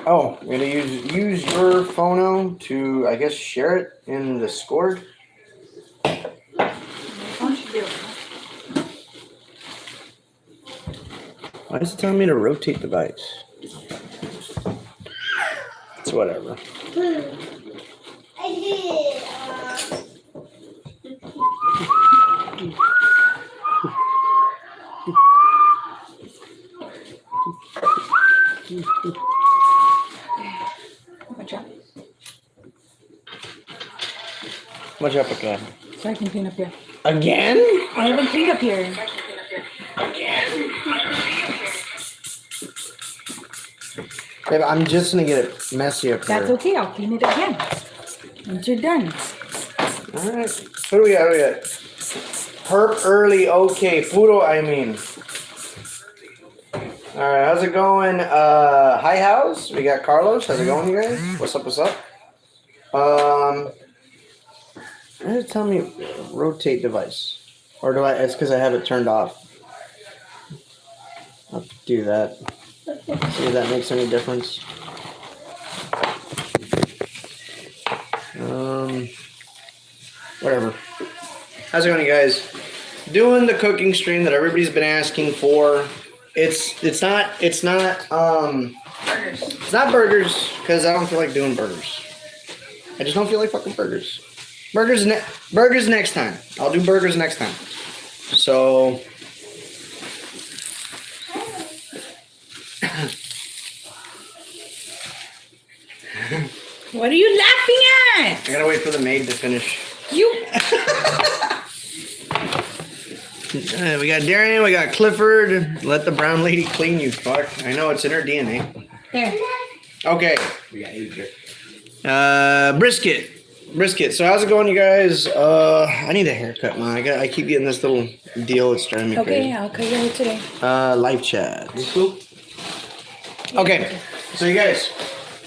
Oh, I'm gonna use your phono to, I guess, share it in the Discord. Why is it telling me to rotate device? It's whatever. Watch out again. So I can clean up here. Again? I haven't cleaned up here. Again? Babe, I'm just gonna get it messy up here. That's okay, I'll clean it again. Once you're done. Alright. What do we got? Herp early, okay. Puro, I mean. Alright, how's it going? Hi, house. We got Carlos. How's it going, you guys? What's up, what's up? Why did it tell me rotate device? Or do I, it's because I have it turned off. I'll do that. See if that makes any difference. Whatever. How's it going, you guys? Doing the cooking stream that everybody's been asking for. It's not Burgers. It's not burgers, because I don't feel like doing burgers. I just don't feel like fucking burgers. Burgers next time. I'll do burgers next time. So What are you laughing at? I gotta wait for the maid to finish. You. We got Darian, we got Clifford. Let the brown lady clean you. Fuck. I know it's in her DNA. There. Okay. We got Brisket. So how's it going, you guys? I need a haircut, man. I keep getting this little deal. It's driving me crazy. Okay, I'll cut your hair today. Live chat. Okay. So you guys,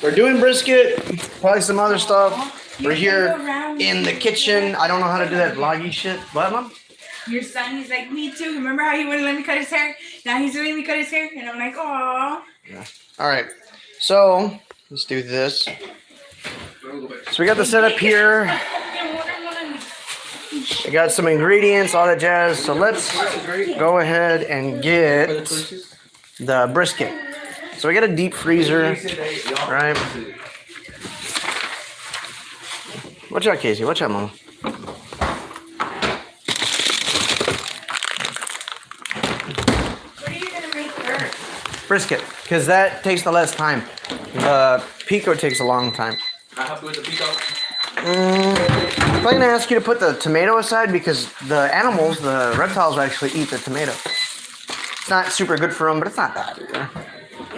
we're doing brisket, probably some other stuff. We're here in the kitchen. I don't know how to do that vloggy shit. What, Mom? Your son, he's like, me too. Remember how he wouldn't let me cut his hair? Now he's letting me cut his hair. And I'm like, aw. Yeah. All right. So let's do this. So we got the setup here. I got some ingredients, all that jazz. So let's go ahead and get the brisket. So we got a deep freezer, right? Watch out, Casey. Watch out, Mama. What are you going to make first? Brisket, because that takes the less time. The Pico takes a long time. I help you with the Pico. I'm going to ask you to put the tomato aside because the animals, the reptiles, actually eat the tomato. It's not super good for them, but it's not bad either.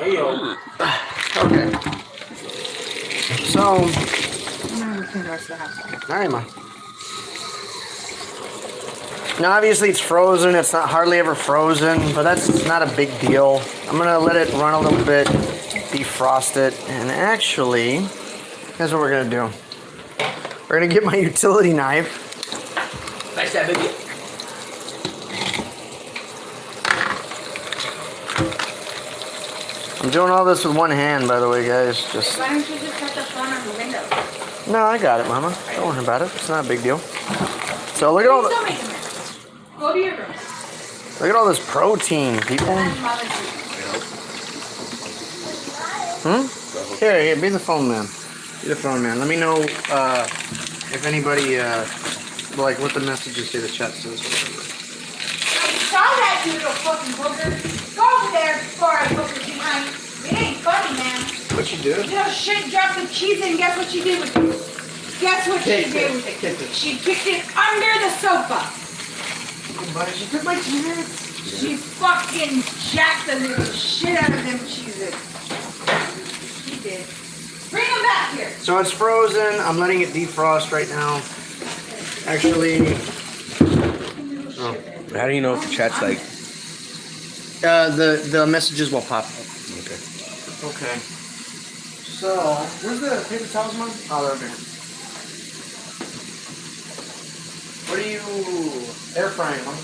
Okay. So, alright, Ma. Now, obviously, it's frozen. It's not hardly ever frozen, but that's not a big deal. I'm going to let it run a little bit, defrost it, and actually, here's what we're going to do. We're going to get my utility knife. Nice that, baby. I'm doing all this with one hand, by the way, guys. Just. Why don't you just cut the phone on the window? No, I got it, Mama. Don't worry about it. It's not a big deal. So look at all the. Go to your room. Look at all this protein, people. Here, be the phone man. Be the phone man. Let me know if anybody like what the messages say the chat says. Saw that, you little fucking booger. Go over there before I look at behind. It ain't funny, man. What you do? You know, shit dropped the cheese and guess what she did with it? Guess what she did with it? She kicked it under the sofa. Buddy, she took my cheeses. She fucking jacked the little shit out of them cheeses. She did. Bring them back here. So it's frozen. I'm letting it defrost right now. Actually, How do you know if the chat's like? the messages will pop up. Okay. Okay. So, where's the paper towels, Mom? Oh, they're over here. What are you air frying, Mom?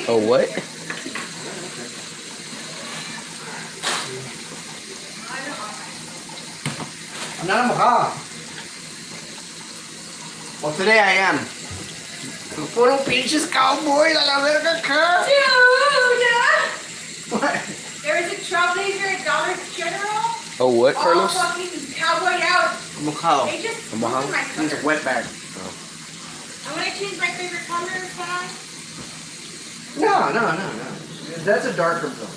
Oh, what? I'm not a mukha. Well, today I am. Puro pinches cowboy a la verga acá. Dude! What? There is a trailblazer at Dollar General. Oh, what, All Carlos? fucking cowboy out. Mukha. They just Mojado? ruined my Means color. a wetback. I'm gonna change my favorite color for No. That's a darker blue.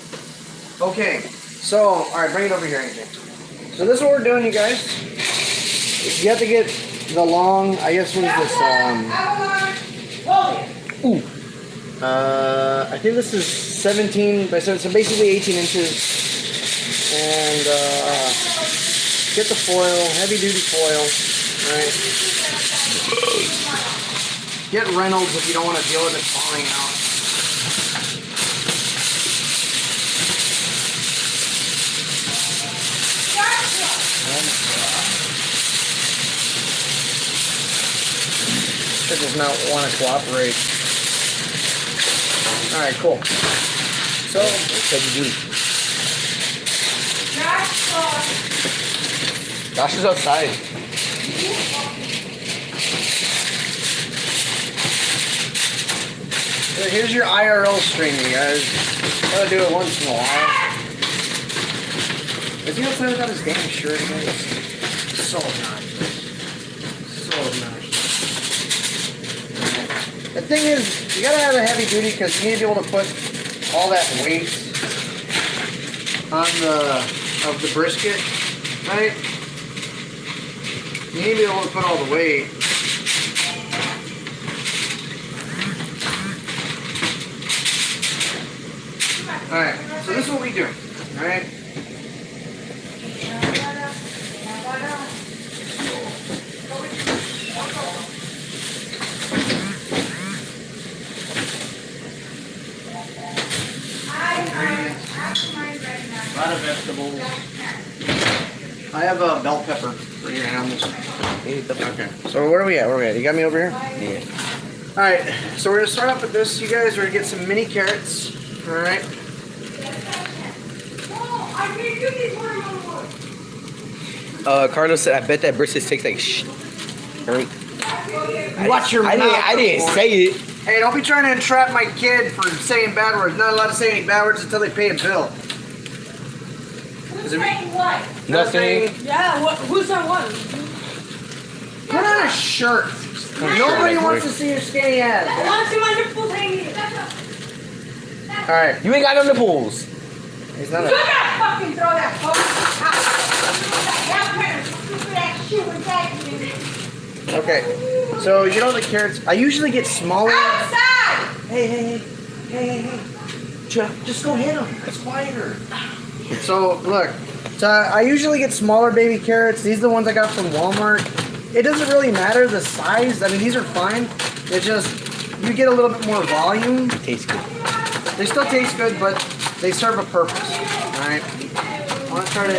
Okay, so, alright, bring it over here, AJ. So this is what we're doing, you guys. You have to get the long, I guess, what is this? Ooh. I think this is 17 by 7, so basically 18 inches. And, get the foil, heavy duty foil, alright. Get Reynolds if you don't want to deal with it falling out. Should does not want to cooperate. Alright, cool. So, What's heavy duty? Josh is outside. here's your IRL stream, you guys. Gotta do it once in a while. Is he outside without his damn shirt, guys? So obnoxious. So obnoxious. The thing is, you gotta have a heavy duty because you need to be able to put all that weight on of the brisket, right? You need to be able to put all the weight. Alright, so this is what we do, alright? A lot of vegetables. I have a bell pepper for your animals. Okay, so where are we at? You got me over here? Yeah. Alright, so we're going to start off with this, you guys. We're going to get some mini carrots, alright? Carlos said, I bet that brisket tastes like Watch your mouth. I didn't say it. Hey, don't be trying to entrap my kid for saying bad words. Not allowed to say any bad words until they pay a bill. Who's saying what? Nothing. Yeah, who's on what? Put on a shirt. Nobody wants to see your skinny ass. I want to see my nipples hanging. Alright. You ain't got no nipples. He's not You a... gotta fucking throw that fucking Okay. So, you know the carrots... I usually get smaller... outside! Hey. Just go hit them. It's quieter. So, look. So, I usually get smaller baby carrots. These are the ones I got from Walmart. It doesn't really matter the size. I mean, these are fine. It's just... You get a little bit more volume. Tastes good. They still taste good, but they serve a purpose. Alright? I want to try to...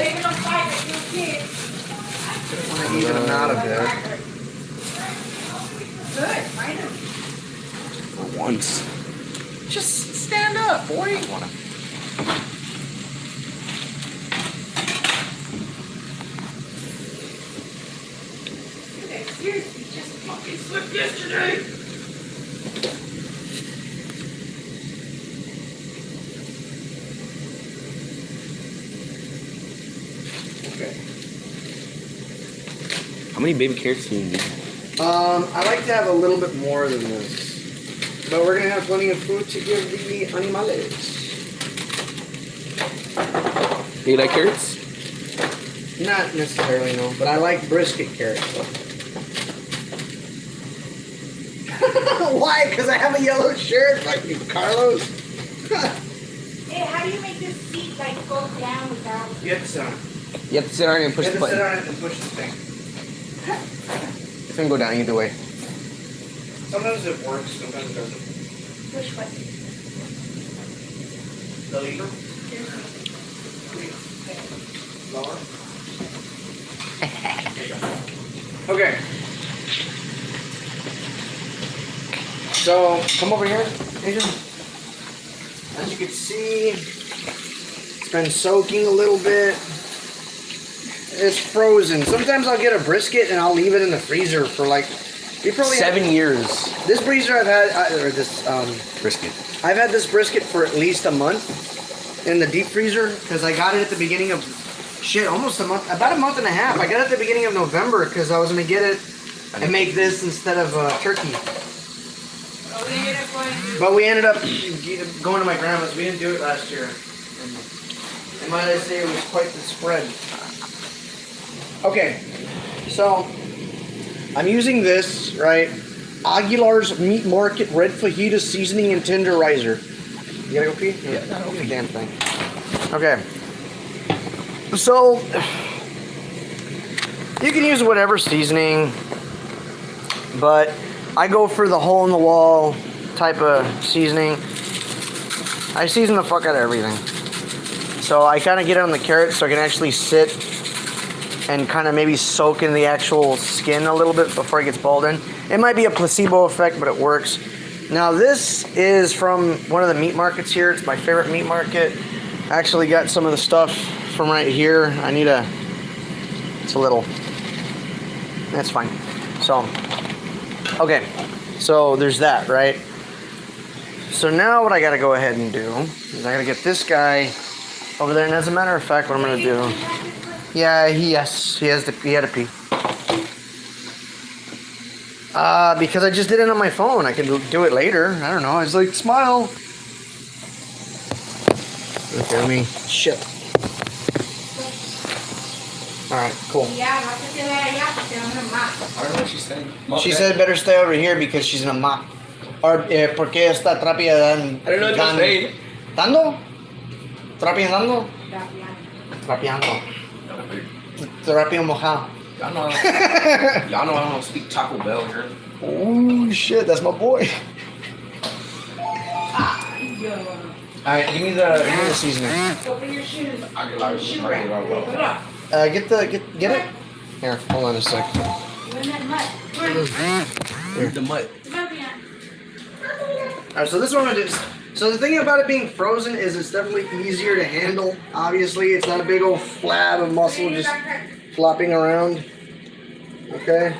even them out a bit. Good, right? For once. Just stand up, boy. Seriously, just fucking slipped yesterday. Okay. How many baby carrots do you need? I like to have a little bit more than this. But we're going to have plenty of food to give the animales. You like carrots? Not necessarily, no. But I like brisket carrots, though. Why? Because I have a yellow shirt like you, Carlos? Hey, how do you make this seat like go down without? You have to sit on it. You have to sit on it and push You the have to sit button. on it and push the thing. It's gonna go down either way. Sometimes it works, sometimes it doesn't. Push what? The lever? Lower. There you go. Okay. So, come over here, Adrian. As you can see, it's been soaking a little bit. It's frozen. Sometimes I'll get a brisket and I'll leave it in the freezer for like 7 years. This freezer I've had, or this Brisket. I've had this brisket for at least a month in the deep freezer because I got it at the beginning of almost a month, about a month and a half. I got it at the beginning of November because I was gonna get it and make this instead of turkey. But we ended up going to my grandma's. We didn't do it last year. And might I say it was quite the spread. Okay, so I'm using this, right? Aguilar's Meat Market Red Fajita Seasoning and Tenderizer. You gotta go pee? Yeah, that'll be damn thing. Okay. So, you can use whatever seasoning, but I go for the hole-in-the-wall type of seasoning. I season the fuck out of everything. So I kind of get it on the carrot so I can actually sit and kind of maybe soak in the actual skin a little bit before it gets boiled in. It might be a placebo effect, but it works. Now this is from one of the meat markets here. It's my favorite meat market. I actually got some of the stuff from right here. It's a little, that's fine. So, okay, so there's that, right? So now what I gotta go ahead and do is I gotta get this guy over there, and as a matter of fact, what I'm gonna do, yeah, he had to pee. Because I just did it on my phone. I can do it later. I don't know. I was like, smile. Look at me. Shit. Alright, cool. I don't know what she's saying. She said better stay over here because she's in a mop. Or, porque está trapeando. I don't know what you're saying. ¿Dando? ¿Trapeando? Trapeando. Trapeo mojado. Y'all know I don't speak Taco Bell here. Oh shit, that's my boy. Alright, give me the seasoning. Open your shoes. Get it? Here, hold on a sec. Where's the mud? Alright, so this one I did. So the thing about it being frozen is it's definitely easier to handle. Obviously, it's not a big old flab of muscle just flopping around. Okay.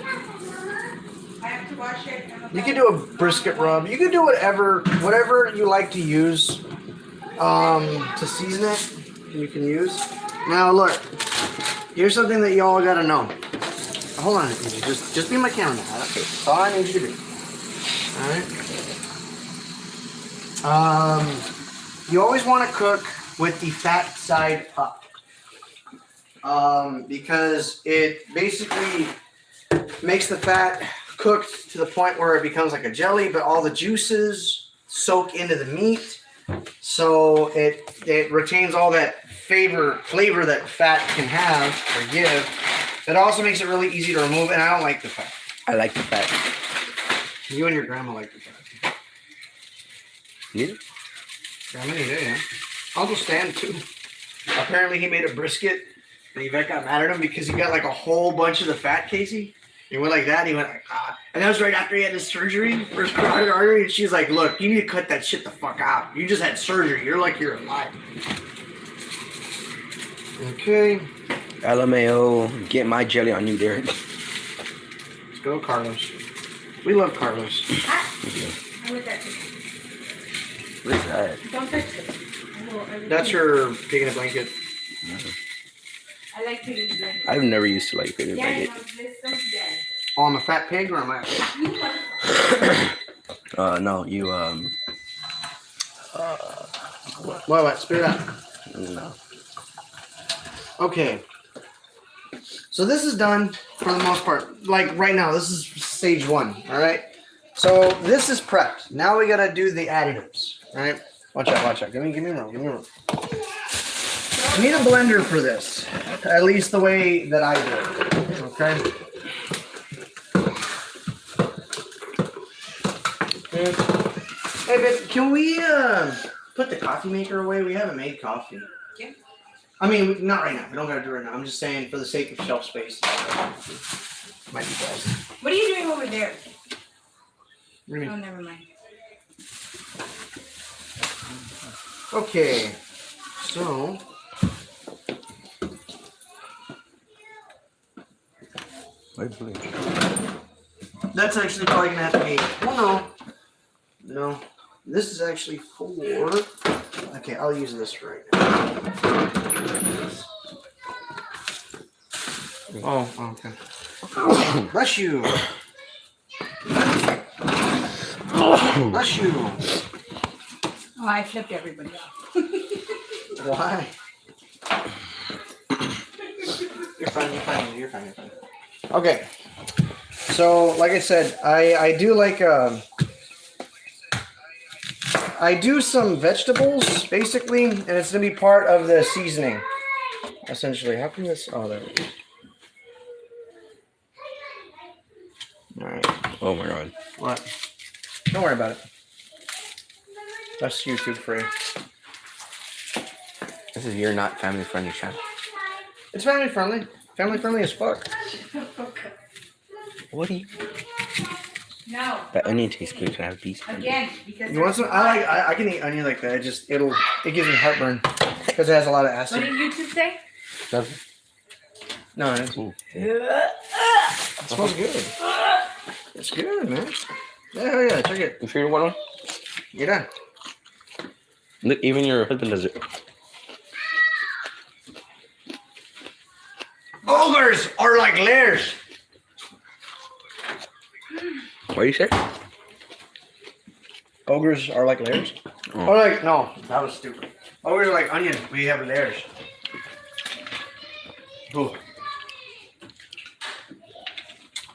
You can do a brisket rub. You can do whatever you like to use to season it. You can use. Now look, here's something that y'all gotta know. Hold on, just be my cameraman. That's all I need you to do. All right. You always want to cook with the fat side up. Because it basically makes the fat cooked to the point where it becomes like a jelly, but all the juices soak into the meat, so it retains all that flavor that fat can have or give. It also makes it really easy to remove, and I don't like the fat. I like the fat. You and your grandma like the fat. Need it? Grandma need it, yeah. Uncle Stan too. Apparently he made a brisket. And Yvette got mad at him because he got like a whole bunch of the fat, Casey. He went like that, and he went like, ah. And that was right after he had his surgery for his carotid artery. And she's like, look, you need to cut that shit the fuck out. You just had surgery. You're like, you're alive. Okay. LMAO, get my jelly on you, Derek. Let's go, Carlos. We love Carlos. What is that? Don't touch it. That's her taking a blanket. I like piggy blanket. I've never used to like piggy blanket. Oh, I'm a fat pig, or am I? No, you What? Spit it out. No. Okay. So this is done for the most part. Like right now, this is stage one. All right. So this is prepped. Now we gotta do the additives. All right. Watch out. Give me room. You need a blender for this, at least the way that I do it. Okay. Hey, babe, can we put the coffee maker away? We haven't made coffee. Yeah. I mean, not right now. We don't gotta do it right now. I'm just saying for the sake of shelf space. Might be best. What are you doing over there? What do you Oh, mean? never mind. Okay. So, That's actually probably gonna have to be. Well, no. This is actually for. Okay, I'll use this right now. Oh, okay. Bless you. Bless you. Oh, I flipped everybody off. Why? You're fine. Okay. So, like I said, I do like I do some vegetables basically, and it's gonna be part of the seasoning. Essentially, how can this? Oh, there it is. All right. Oh my god. What? Don't worry about it. That's YouTube free. This is your not family friendly channel. It's family friendly. Family friendly as fuck. What do you? No. That onion tastes good. Can I have a piece? Again, because You want some? I can eat onion like that. It gives me heartburn because it has a lot of What acid. did YouTube say? No, it smells good. It's good, man. Yeah, check it. You sure you want one? You're done. Look, even your husband does it. Ogres are like layers. What do you say? Ogres are like layers. Oh. Oh, like no, that was stupid. Ogres are like onion. We have layers. Ooh.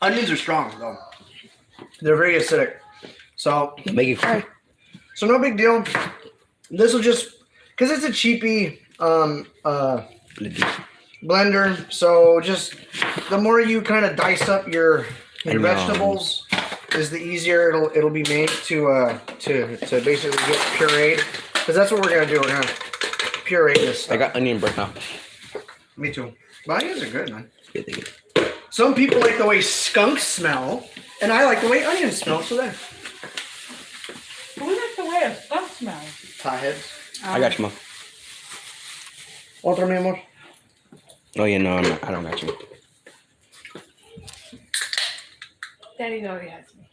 Onions are strong though. They're very acidic. So Make it cry. So no big deal. This will just because it's a cheapy blender. So just the more you kind of dice up your vegetables, is the easier it'll be made to basically get pureed. Because that's what we're gonna do. We're gonna puree this stuff. I got onion bread now. Me too. But onions are good, man. Good, thank you. Some people like the way skunks smell, and I like the way onions smell. So there. Who likes the way a skunk smells? Tie heads. I got you, Mom. Otro, mi amor. Oh yeah, no, I don't got you. Daddy already has me.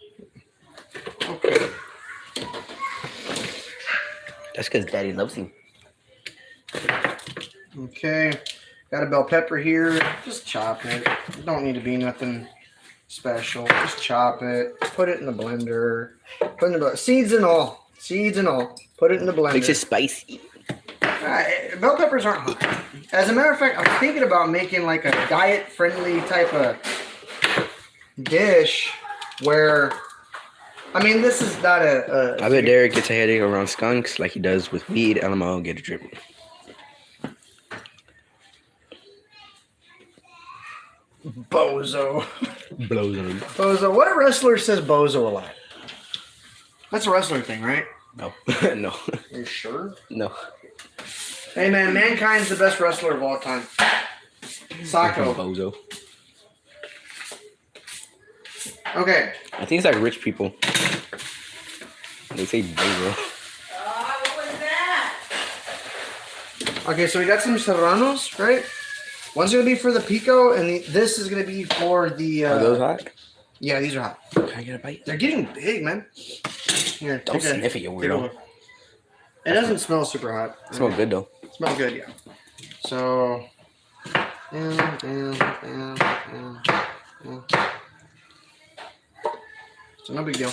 Okay. That's because Daddy loves him. Okay. Got a bell pepper here. Just chop it. Don't need to be nothing special. Just chop it. Put it in the blender. Put it in the blender. Seeds and all. Seeds and all. Put it in the blender. Makes it spicy. Bell peppers aren't hot. As a matter of fact, I was thinking about making like a diet-friendly type of dish where, I mean, this is not a I bet Derek gets a headache around skunks like he does with weed. LMO, get a drip. bozo. Blows on him. Bozo. What wrestler says bozo a lot? That's a wrestler thing, right? No. No. Are you sure? No. Hey man, Mankind's the best wrestler of all time. Sacco. Bozo. Okay. I think it's like rich people. They say bozo. What was that? Okay, so we got some serranos, right? One's gonna be for the pico, and this is gonna be for the. Are those hot? Yeah, these are hot. Can I get a bite? They're getting big, man. Here, Don't take a- sniff it, you take a weirdo. look. It doesn't smell super hot. It smells good though. Smell good, yeah. So. So no big deal.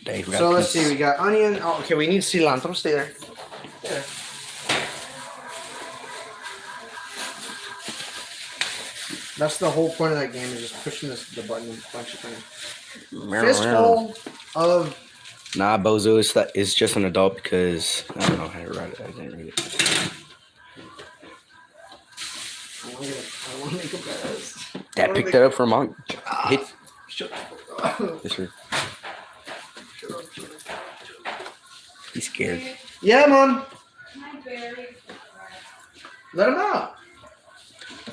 Dang, we got So let's peas. see, we got onion. Oh, okay, we need cilantro. Stay there. Yeah. That's the whole point of that game is just pushing the button a bunch of things. Fistful of. Nah, bozo is just an adult because I don't know how to write it. I didn't read it. I want to make a mess. Dad picked that up for Mom. Hit Shut up. this her. He's scared. Yeah, Mom. My berry. Let him out.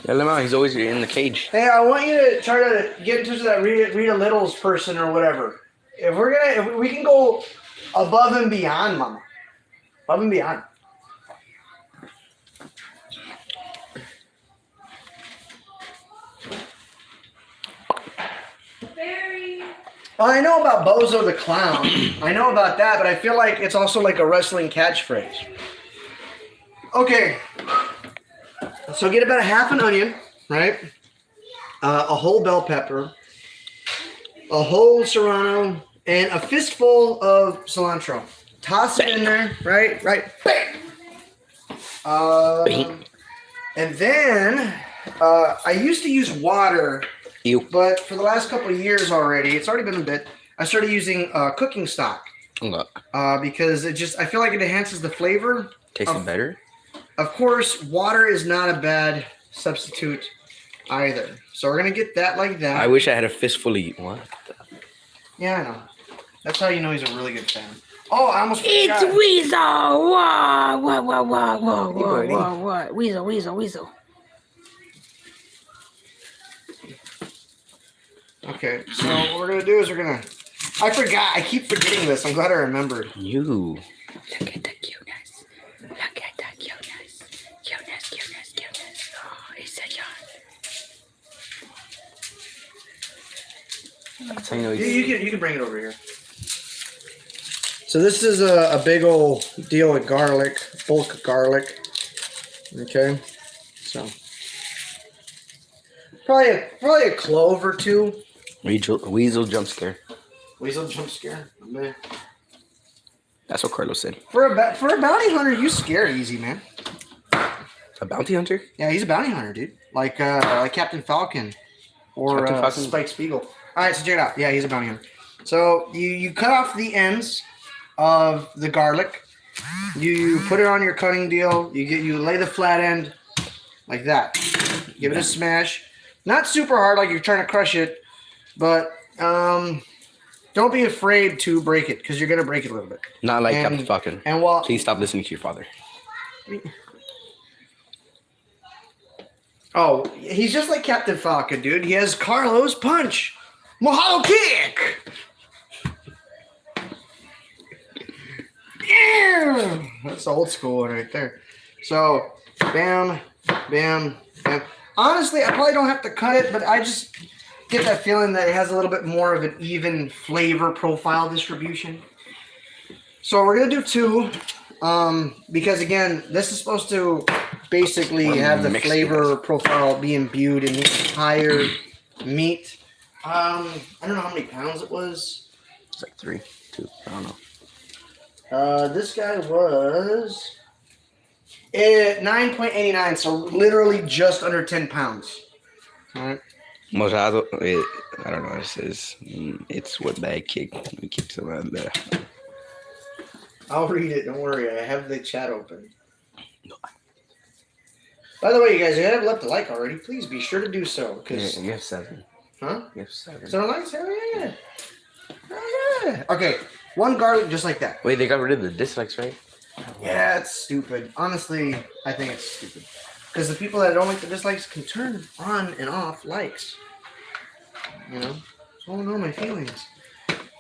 Yeah, let him out. He's always in the cage. Hey, I want you to try to get in touch with that Rita Littles person or whatever. If we can go above and beyond, Mama. Above and beyond. Well, I know about Bozo the Clown. I know about that, but I feel like it's also like a wrestling catchphrase. Okay. So get about a half an onion, right? A whole bell pepper, a whole serrano, and a fistful of cilantro. Toss it in there, right? Bam! And then I used to use water, but for the last couple of years already, it's already been a bit. I started using cooking stock because I feel like it enhances the flavor. Tastes better. Of course, water is not a bad substitute either. So we're gonna get that like that. I wish I had a fistful of what? Yeah, I know. That's how you know he's a really good fan. Oh, I almost forgot. It's Weasel! What? Weasel. Okay, so what we're gonna do is I forgot. I keep forgetting this. I'm glad I remembered. You. Look at the cuteness. Cuteness. Oh, it's a yawn. That's how you know You can bring it over here. So this is a big old deal with garlic, bulk garlic. Okay, so probably a clove or two. Weasel jump scare. Weasel jump scare. Man. That's what Carlos said. For a bounty hunter, you scare easy, man. A bounty hunter? Yeah, he's a bounty hunter, dude. Like Captain Falcon or Captain Falcon? Spike Spiegel. All right, so check it out. Yeah, he's a bounty hunter. So you cut off the ends of the garlic. You put it on your cutting deal. You lay the flat end like that. Give it a smash. Not super hard, like you're trying to crush it, but don't be afraid to break it because you're gonna break it a little bit. Not like Captain Falcon. And while please stop listening to your father. Oh, he's just like Captain Falcon, dude. He has Carlos punch. Mahalo kick. Yeah, that's old school one right there. So, bam, bam, bam. Honestly, I probably don't have to cut it, but I just get that feeling that it has a little bit more of an even flavor profile distribution. So we're gonna do two, because again, this is supposed to basically have the flavor profile be imbued in the entire meat. I don't know how many pounds it was. It's like 3, 2, I don't know. This guy was 9.89, so literally just under 10 pounds. All right. Mojado, I don't know what it says. It's what bag kick. We keep some of that. I'll read it. Don't worry. I have the chat open. By the way, you guys, if you haven't left a like already, please be sure to do so. Yeah, you have 7. Huh? You have 7. 7 likes? Yeah. Oh, yeah. Okay. One garlic just like that. Wait, they got rid of the dislikes, right? Yeah, it's stupid. Honestly, I think it's stupid. Because the people that don't like the dislikes can turn on and off likes. You know? So I don't know my feelings.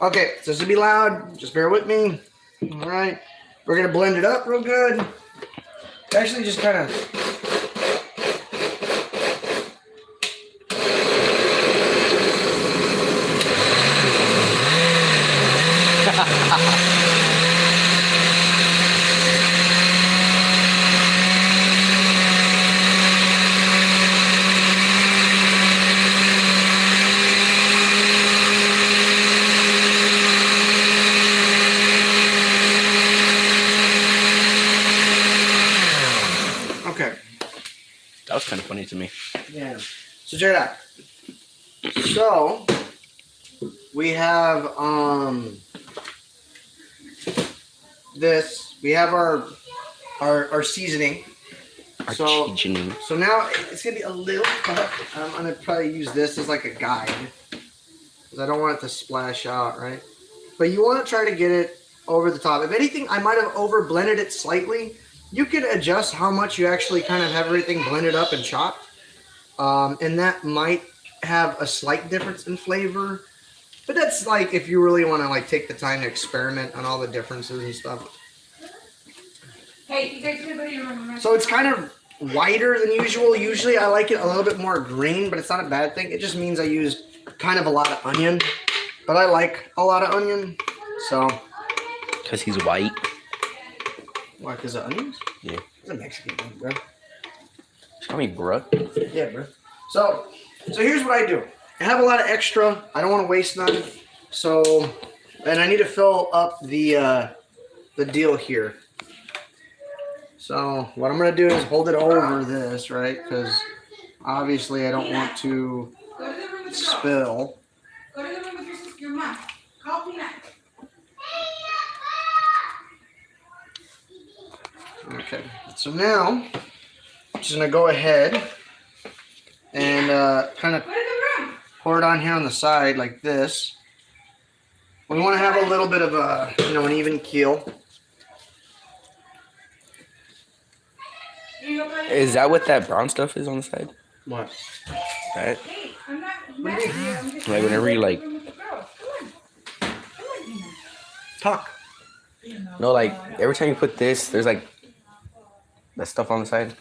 Okay, so this will be loud. Just bear with me. All right. We're going to blend it up real good. Actually, just kind of... That was kind of funny to me. Yeah. So check it out. So we have this. We have our seasoning. So now it's gonna be a little tough. I'm gonna probably use this as like a guide because I don't want it to splash out, right? But you want to try to get it over the top. If anything, I might have over blended it slightly. You could adjust how much you actually kind of have everything blended up and chopped. And that might have a slight difference in flavor. But that's like if you really want to like take the time to experiment on all the differences and stuff. Hey, you guys anybody remember? So it's kind of whiter than usual. Usually I like it a little bit more green, but it's not a bad thing. It just means I used kind of a lot of onion. but I like a lot of onion. So. Because he's white. Why? Because of onions? Yeah. He's a Mexican dude, bro. Just call me bruh. Yeah, bro. So here's what I do. I have a lot of extra. I don't want to waste none. So, and I need to fill up the deal here. So what I'm gonna do is hold it over this, right? Because obviously I don't want to Go to the room with your girl. spill. Go to the room with your mom. Call Peanut. Okay. So now I'm just gonna go ahead and kind of Go to the room. pour it on here on the side like this. We want to have a little bit of a, an even keel. Is that what that brown stuff is on the side? What? Right? Hey, I'm not mad at you. I'm just Like whenever you like, Go to the room with the girls. Come on. Come on, Peanut. Talk. no, like every time you put this, there's like that stuff on the side,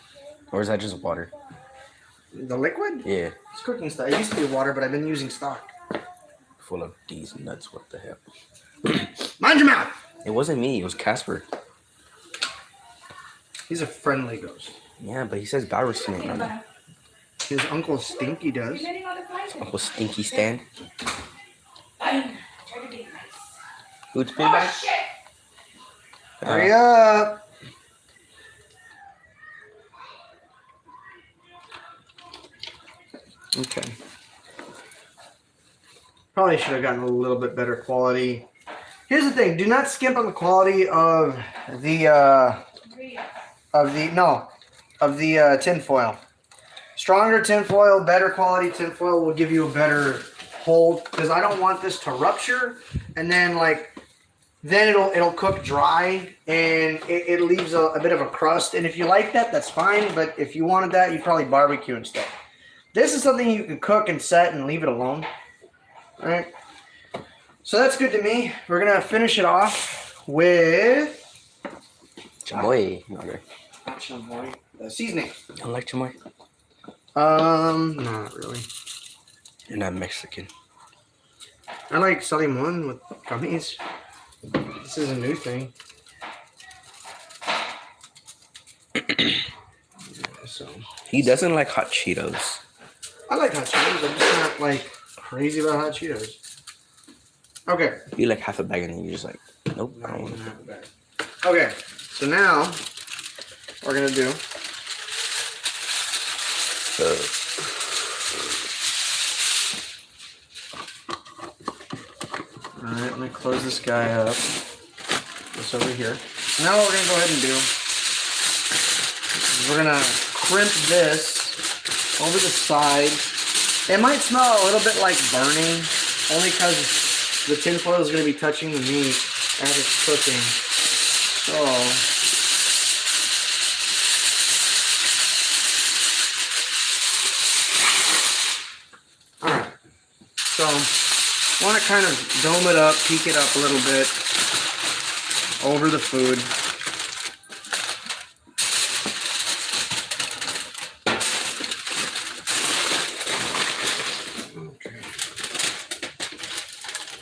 or is that just water? The liquid? Yeah, It's cooking stuff. It used to be water, but I've been using stock. full of these nuts. What the hell? Mind your mouth. It wasn't me. It was Casper. He's a friendly ghost. Yeah, but he says virus in it. Remember? His uncle Stinky does. You're getting all the flies. Uncle Stinky Stand. Fine. Try to be nice. Who's been Oh, back? shit. Hurry up. Okay. Probably should have gotten a little bit better quality. Here's the thing: do not skimp on the quality of the tin foil. Stronger tin foil, better quality tin foil will give you a better hold, because I don't want this to rupture and then it'll cook dry and it leaves a bit of a crust. And if you like that, that's fine. But if you wanted that, you'd probably barbecue instead. This is something you can cook and set and leave it alone. All right. So that's good to me. We're gonna finish it off with Chamoy. Okay. not chamoy, the seasoning. You don't like chamoy? Not really. You're not Mexican. I like salimon with gummies. This is a new thing. So He doesn't like hot Cheetos. I like hot Cheetos. I'm just not like crazy about hot Cheetos. Okay. You like half a bag and then you're just like, nope, I don't want it. Okay. So now we're gonna do. All right. Let me close this guy up. This over here. So now what we're gonna go ahead and do is we're gonna crimp this over the side. It might smell a little bit like burning, only because the tin foil is going to be touching the meat as it's cooking. So, alright. So, I want to kind of dome it up, peek it up a little bit over the food.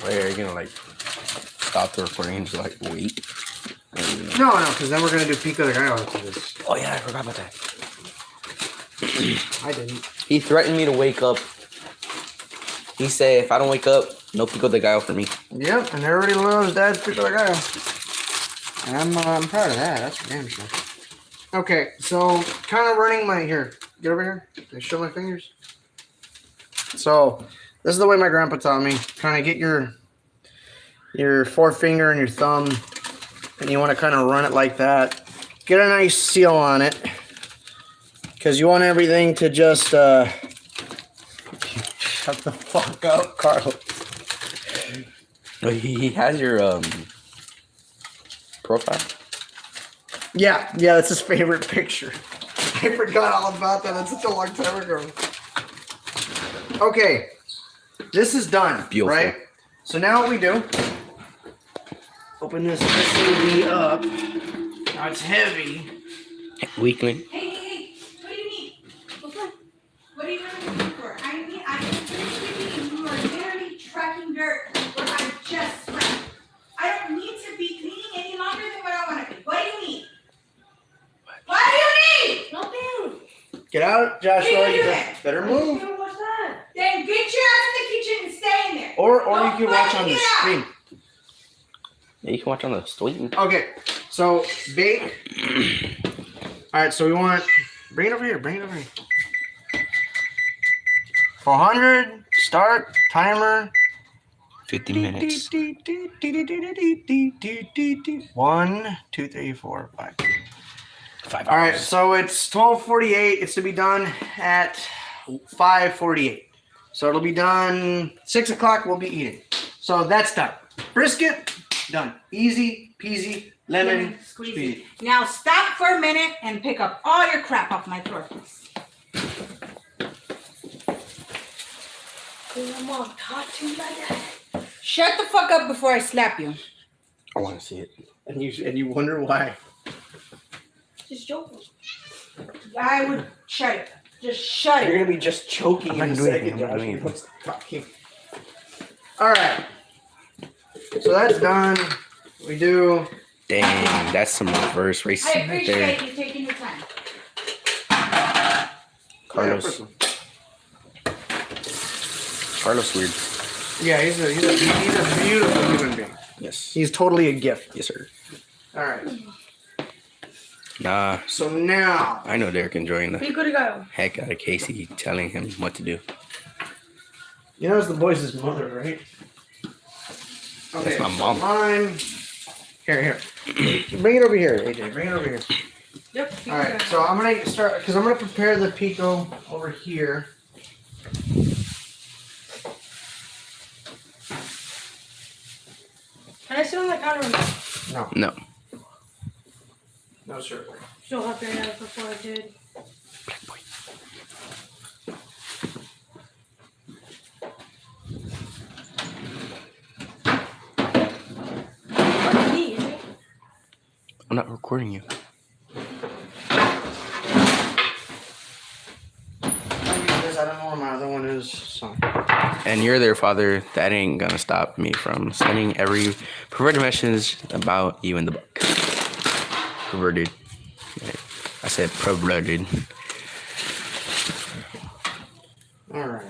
Are you gonna like stop the recording and just like wait? No, because then we're going to do Pico de Gallo after this. Oh yeah, I forgot about that. I didn't. He threatened me to wake up. He said if I don't wake up, no Pico de Gallo for me. Yep, and everybody loves Dad's Pico de Gallo. And I'm proud of that. That's for damn sure. Okay, so kind of running my here. Get over here. Can I show my fingers? So this is the way my grandpa taught me. Kind of get your forefinger and your thumb, and you want to kind of run it like that. Get a nice seal on it, because you want everything to just shut the fuck up, Carlos. He has your profile. Yeah, that's his favorite picture. I forgot all about that. That's such a long time ago. Okay, this is done, Beautiful. right? So now what we do, open this baby up. Now it's heavy. Weakling. Hey, what do you need? What are you looking for? I need you are literally tracking dirt. out, Joshua. You better move. What's that? Then get your ass in the kitchen and stay in there. Or you Don't can watch on the fucking get out. screen. Yeah, you can watch on the stream. Okay, so bake. All right, so we want. Bring it over here. 400. Start timer. 50 minutes. 1, 2, 3, 4, 5. 5 All right, hours. so it's 12:48. It's to be done at 5:48. So it'll be done 6 o'clock. We'll be eating. So that's done. Brisket done. Easy peasy lemon squeezy. Now stop for a minute and pick up all your crap off my floor, please. Mom, talk to me like that. Shut the fuck up before I slap you. I want to see it. And you wonder why. Just joking. I would shut it. Just shut You're it. gonna be just choking in a doing second, anything. I'm not Josh. doing anything. What's talking? All right. So that's done. We do. Dang, that's some reverse race I right there. appreciate you taking your time. Carlos weird. Yeah, he's a beautiful human being. Yes. He's totally a gift. Yes, sir. All right. Nah, So now. I know Derek enjoying the Pico de Gallo. heck out of Casey telling him what to do. You know it's the boys' mother, right? Okay, That's my so mom. Mine. Here. Bring it over here, AJ. Bring it over here. Yep. All right. So I'm gonna start because I'm gonna prepare the pico over here. Can I sit on the counter? No. No. No, sir. She'll have been out before I did. I'm not recording you. I don't know where my other one is. So. And you're there, Father. That ain't gonna stop me from sending every perverted message about you in the book. Perverted. I said perverted. All right.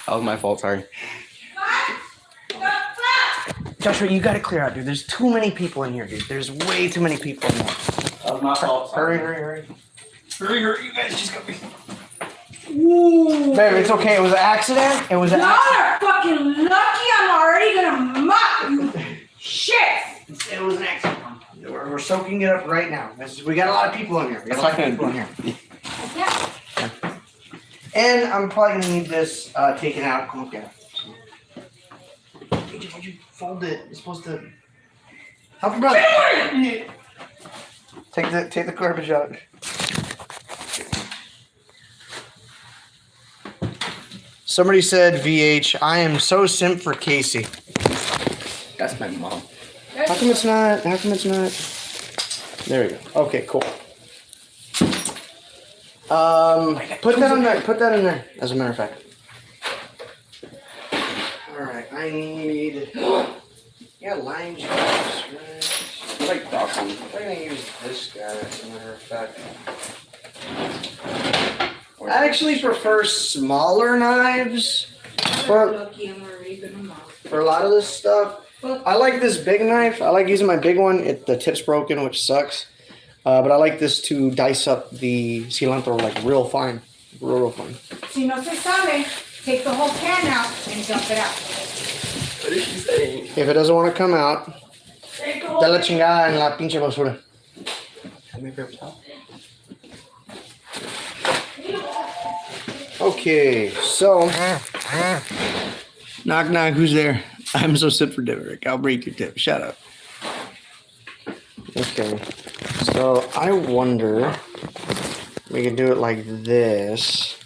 That was my fault. Sorry. Joshua, you gotta clear out, dude. There's too many people in here, dude. There's way too many people in here. That was my fault. Hurry. Hurry! You guys just got me. Ooh. Babe, it's okay. It was an accident. It was an Y'all accident. are fucking lucky I'm already gonna mock you. Shit. It was an accident. We're soaking it up right now. We got a lot of people in here. We got a lot of people in here. Yeah. And I'm probably gonna need this taken out. Look at it. AJ, why'd you fold it? It's supposed to help your brother. Take the garbage out. Somebody said VH, I am so simp for Casey. That's my mom. How come it's not? There we go. Okay, cool. Put that on there. Put that in there, as a matter of fact. Alright, I need lime juice, right? I like broccoli. I'm gonna use this guy, as a matter of fact. I actually prefer smaller knives for a lot of this stuff. I like this big knife. I like using my big one. The tip's broken, which sucks. But I like this to dice up the cilantro like real fine. Real fine. Si no se sabe, take the whole can out and dump it out. What is she saying? If it doesn't want to come out, Take the whole da la chingada en la pinche basura. Okay, so knock, who's there? I'm so sick for Derek. I'll break your tip. Shut up. Okay, so I wonder we can do it like this.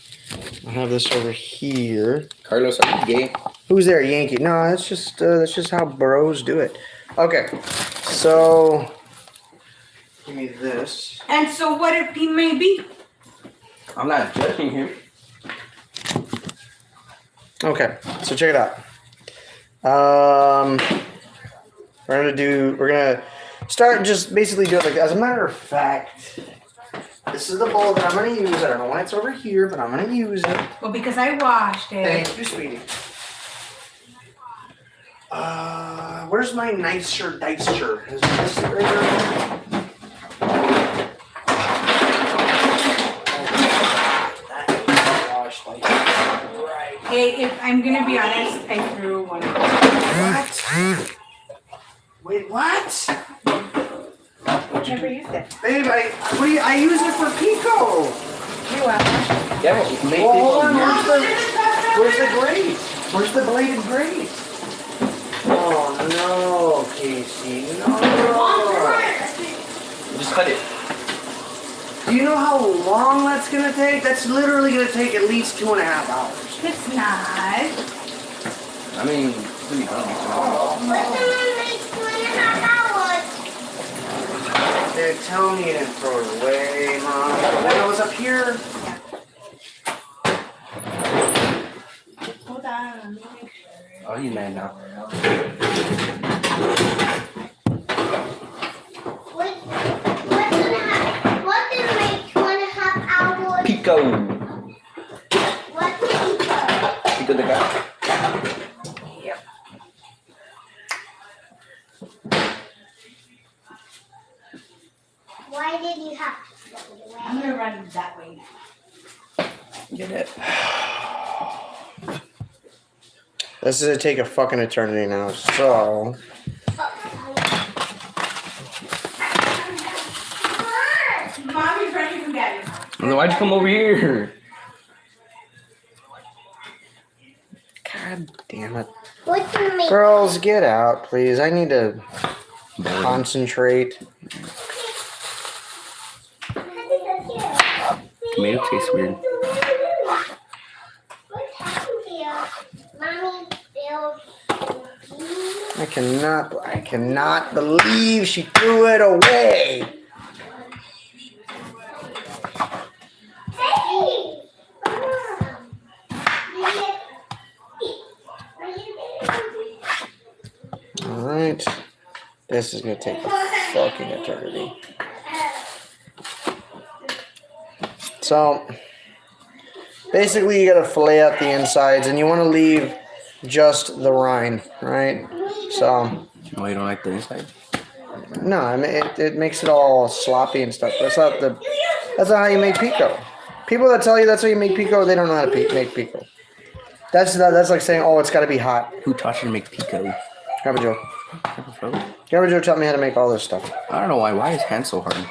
I have this over here. Carlos, are you gay? Who's there, Yankee? No, that's just how bros do it. Okay, so give me this. And so what if he may be? I'm not judging him. Okay, so check it out. We're gonna start just basically do it like that. As a matter of fact, This is the bowl that I'm gonna use. I don't know why it's over here, but I'm gonna use it. Well, because I washed it. Thank you, sweetie. Where's my nicer dicer? Is this right here? That is washed like right. Hey, if I'm gonna be honest, I threw one of those. What? Wait, what? Never used it. Babe, I use it for Pico. You're welcome. Yeah, make Well, hold on, people. where's the grate? Where's the bladed grate? Oh no, Casey, no. Just cut it. Do you know how long that's gonna take? That's literally gonna take at least 2.5 hours. It's not. I mean, pretty done. Dude, tell me you didn't throw it away, Mom. When I was up here. Hold on, let me make sure. Oh, he's mad now. What did make 2.5 hours? Pico. What's Pico? Pico de Gallo. Yep. Why did you have to throw it away? I'm gonna run that way now. Get it. This is gonna take a fucking eternity now, so. Mommy's running from Daddy. And then why'd you come over here? God damn it. What did you make? Girls, get out, please. I need to concentrate. Tomato tastes weird. What happened here? Mommy spilled. I cannot believe she threw it away. Hey! Alright. This is gonna take a fucking eternity. So, basically you gotta fillet out the insides and you wanna leave just the rind, right? So, Oh, you don't like the inside? no, I mean, it makes it all sloppy and stuff. That's not how you make pico. People that tell you that's how you make pico, they don't know how to make pico. That's like saying, oh, it's gotta be hot. Who taught you to make pico? Grandpa Joe. Grandpa Joe taught me how to make all this stuff. I don't know why. Why is hand so hard?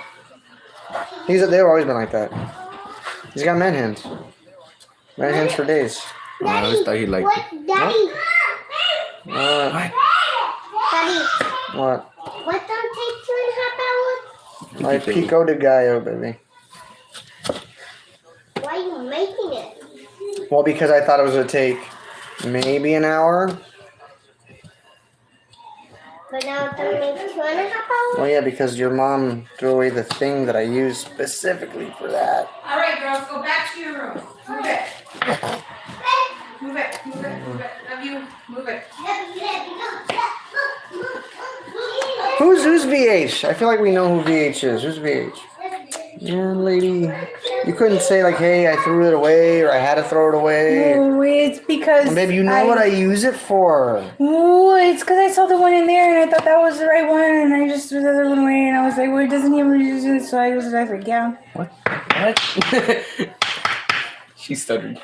They've always been like that. He's got man hands. Man hands for days. I always thought he liked. What, Daddy? What? Daddy, What? what don't take 2.5 hours? Like Pico de Gallo, baby. Why are you making it? Well, because I thought it was gonna take maybe an hour. But now it don't make 2.5 hours? Well, yeah, because your mom threw away the thing that I used specifically for that. All right, girls, go back to your room. Move it. Move it. Move it. Move it. Love you. Move it. Who's VH? I feel like we know who VH is. Who's VH? Yeah, lady. You couldn't say like, hey, I threw it away or I had to throw it away. Oh, it's because. And baby, you know what I use it for. Oh, it's because I saw the one in there and I thought that was the right one and I just threw the other one away and I was like, well, it doesn't even use it, so I was like, yeah. What? She stuttered.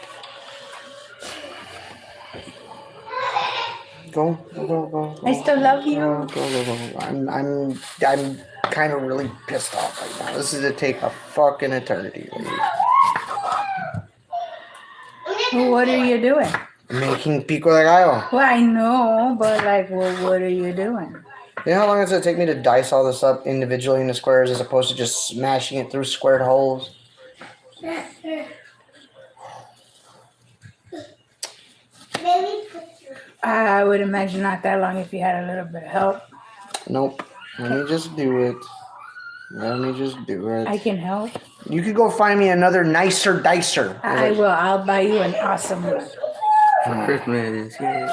Go. I still love you. Go. I'm kind of really pissed off right now. This is to take a fucking eternity. Lady. Well, what are you doing? Making pico de gallo. Well, I know, but like, well, what are you doing? You know how long it's gonna take me to dice all this up individually into squares as opposed to just smashing it through squared holes? I would imagine not that long if you had a little bit of help. Nope. Let me just do it. I can help. You could go find me another nicer dicer. I will. I'll buy you an awesome one. For Christmas, yeah.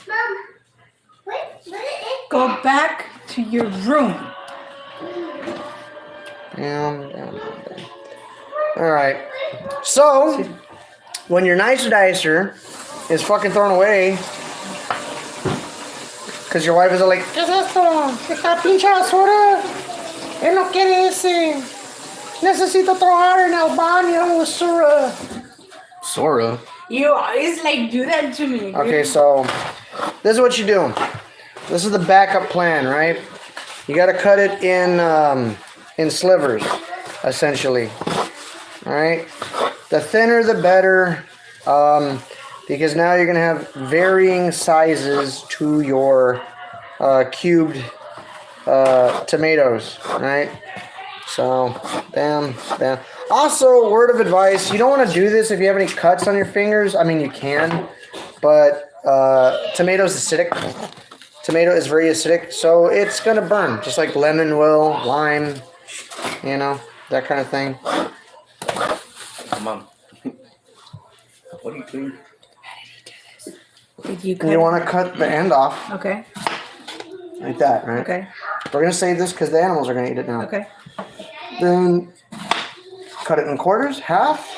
Mom! Go back to your room. Bam. All right. So, when your nice dicer is fucking thrown away, because your wife is like, ¿qué es esto? Esta pinche basura. Él no quiere ese. Necesito trabajar en el baño, basura. Sora. You always like do that to me. Okay, so this is what you do. This is the backup plan, right? You got to cut it in slivers, essentially. All right. The thinner, the better, because now you're gonna have varying sizes to your cubed tomatoes, right? So, bam, bam. Also, word of advice: you don't want to do this if you have any cuts on your fingers. I mean, you can, but tomatoes acidic. Tomato is very acidic, so it's gonna burn, just like lemon will, lime, you know, that kind of thing. Mom. What are you doing? Did you cut? You want to cut the end off Okay. like that, right? Okay. We're gonna save this because the animals are gonna eat it now. Okay. Then cut it in quarters, half.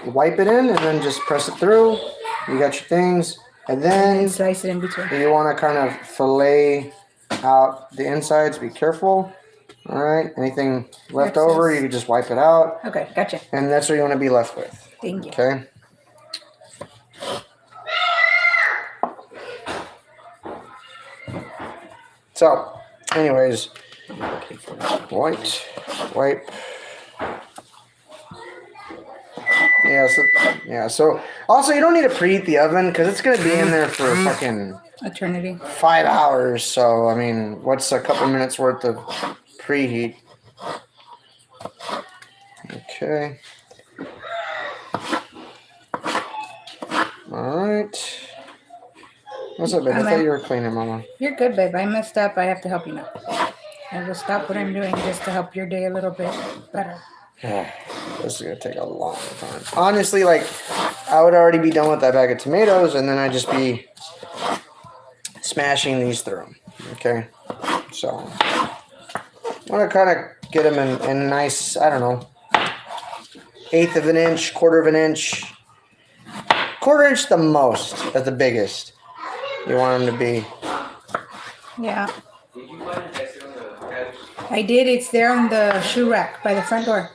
Wipe it in, and then just press it through. You got your things, and then Slice it in between. you want to kind of fillet out the insides. Be careful. All right. Anything left over, you can just wipe it out, Okay, gotcha. and that's what you want to be left with. Thank you. Okay. So, anyways, wipe. So also you don't need to preheat the oven because it's gonna be in there for fucking Eternity. 5 hours. So I mean, what's a couple minutes worth of preheat? Okay. All right. What's up, babe? I thought you were cleaning, Mama. You're good, babe. I messed up. I have to help you now. I will stop what I'm doing just to help your day a little bit better. This is gonna take a long time. Honestly, like I would already be done with that bag of tomatoes, and then I'd just be smashing these through. Okay, so I want to kind of get them in nice, I don't know, 1/8 of an inch, 1/4 of an inch, 1/4 inch the most at the biggest. You want them to be. Yeah. I did. It's there on the shoe rack by the front door.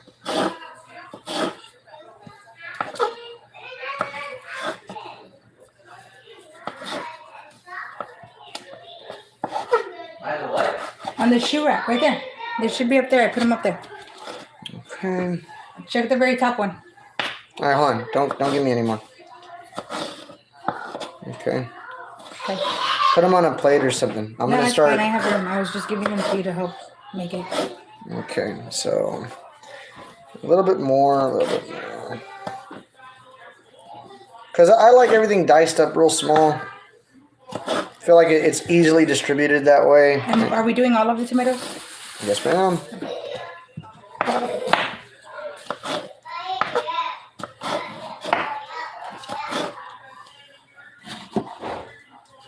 On the shoe rack, right there. They should be up there. I put them up there. Okay. Check the very top one. All right, hold on. Don't give me any more. Okay. Okay. Put them on a plate or something. I'm No, gonna it's start. fine. I have room. I was just giving them to you to help make it. Okay, so a little bit more. Because I like everything diced up real small. I feel like it's easily distributed that way. And are we doing all of the tomatoes? Yes, ma'am.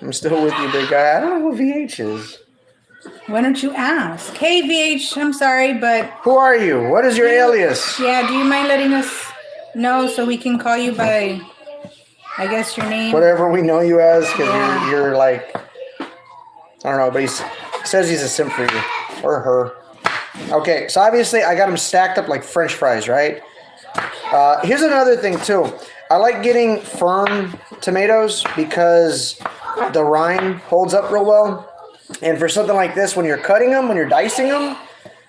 I'm still with you, big guy. I don't know who VH is. Why don't you ask? Hey, VH, I'm sorry, but Who are you? What is your alias? yeah, do you mind letting us know so we can call you by, I guess, your name? Whatever we know you as, because Yeah. you're like, I don't know, but he says he's a simp for you. Or her. Okay, so obviously I got them stacked up like French fries, right? Here's another thing too. I like getting firm tomatoes because the rind holds up real well. And for something like this, when you're cutting them, when you're dicing them,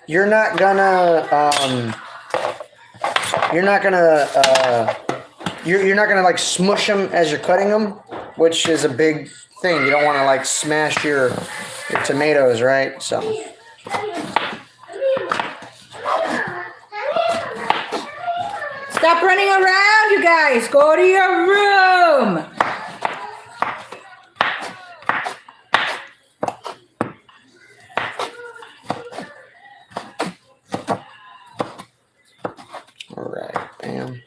you're not gonna like smush them as you're cutting them, which is a big thing. You don't want to like smash your tomatoes, right? So. Stop running around, you guys. Go to your room. All right, bam.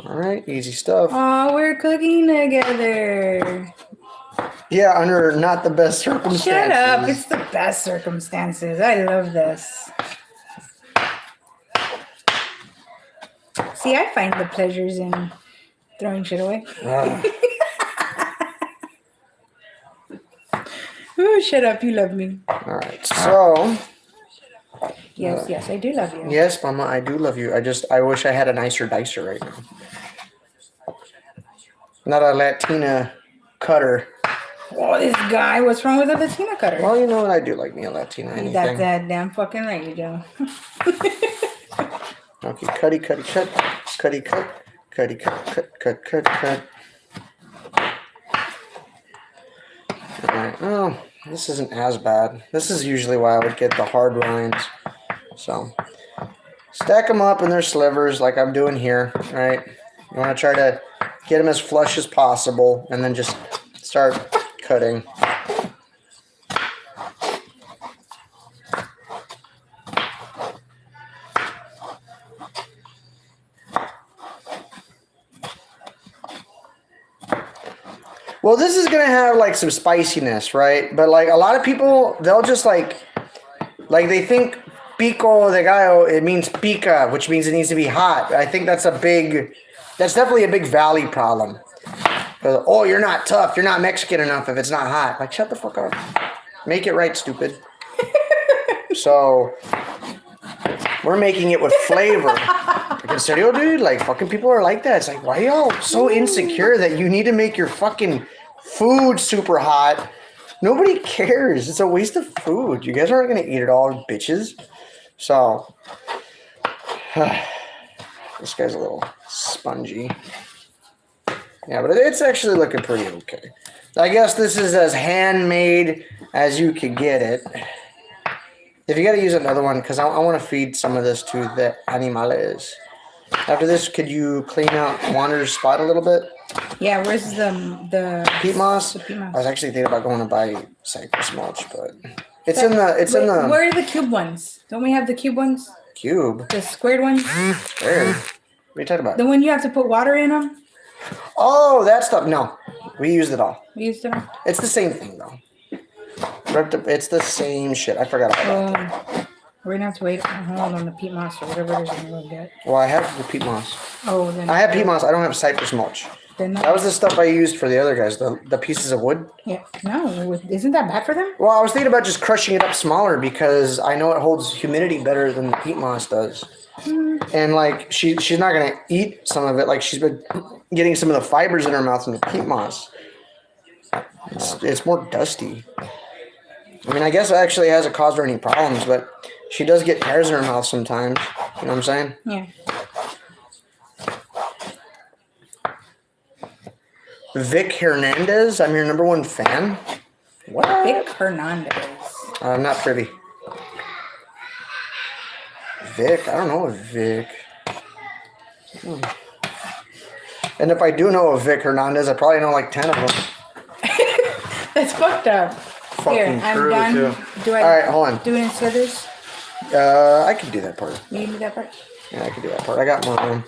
All right, easy stuff. Oh, we're cooking together. Yeah, under not the best circumstances. Shut up. It's the best circumstances. I love this. See, I find the pleasures in throwing shit away. Ooh, shut up. You love me. All right, so. Yes, I do love you. Yes, Mama, I do love you. I wish I had a nicer dicer right now. Not a Latina cutter. Oh, this guy. What's wrong with a Latina cutter? Well, you know what? I do like me a Latina anything. That's that damn fucking right, you do. Okay, cutty, cut. Cutty, cut. Cutty, cut. Alright, oh, this isn't as bad. This is usually why I would get the hard rinds. So, stack them up in their slivers like I'm doing here, right? You want to try to get them as flush as possible and then just start cutting. Well, this is going to have like some spiciness, right? But like a lot of people, they'll just like they think Pico de Gallo, it means pica, which means it needs to be hot. I think that's definitely a big valley problem. Oh, you're not tough. You're not Mexican enough if it's not hot. Like, shut the fuck up. Make it right, stupid. So, we're making it with flavor. Like, in serio, dude? Like, fucking people are like that. It's like, why y'all so insecure that you need to make your fucking food super hot? Nobody cares. It's a waste of food. You guys aren't going to eat it all, bitches. So, this guy's a little spongy. Yeah, but it's actually looking pretty okay. I guess this is as handmade as you could get it. If you got to use another one, because I want to feed some of this to the animales. After this, could you clean out Wander's spot a little bit? Yeah, where's the peat moss? The peat moss. I was actually thinking about going to buy cypress mulch, but it's in the. Where are the cube ones? Don't we have the cube ones? Cube. The squared ones. Where? What are you talking about? The one you have to put water in them. Oh, that stuff. No, we used it all. We used it all. It's the same thing though. It's the same shit. I forgot about that. We're gonna have to wait. Hold on the peat moss or whatever it is we're gonna get. Well, I have the peat moss. Oh, then I have peat moss. I don't have cypress mulch. That was the stuff I used for the other guys. The pieces of wood. Yeah. No, isn't that bad for them? Well, I was thinking about just crushing it up smaller because I know it holds humidity better than the peat moss does. And like she's not gonna eat some of it. Like she's been getting some of the fibers in her mouth from the peat moss. It's more dusty. I mean, I guess it actually hasn't caused her any problems, but she does get hairs in her mouth sometimes. You know what I'm saying? Yeah. Vic Hernandez, I'm your number one fan. What? Vic Hernandez. I'm not privy. Vic, I don't know a Vic. And if I do know a Vic Hernandez, I probably know like 10 of them. That's fucked up. Fucking Here, I'm true, done. too. Do I? All right, hold on. Do it in slithers. I can do that part. You can do that part. Yeah, I can do that part. I got more room.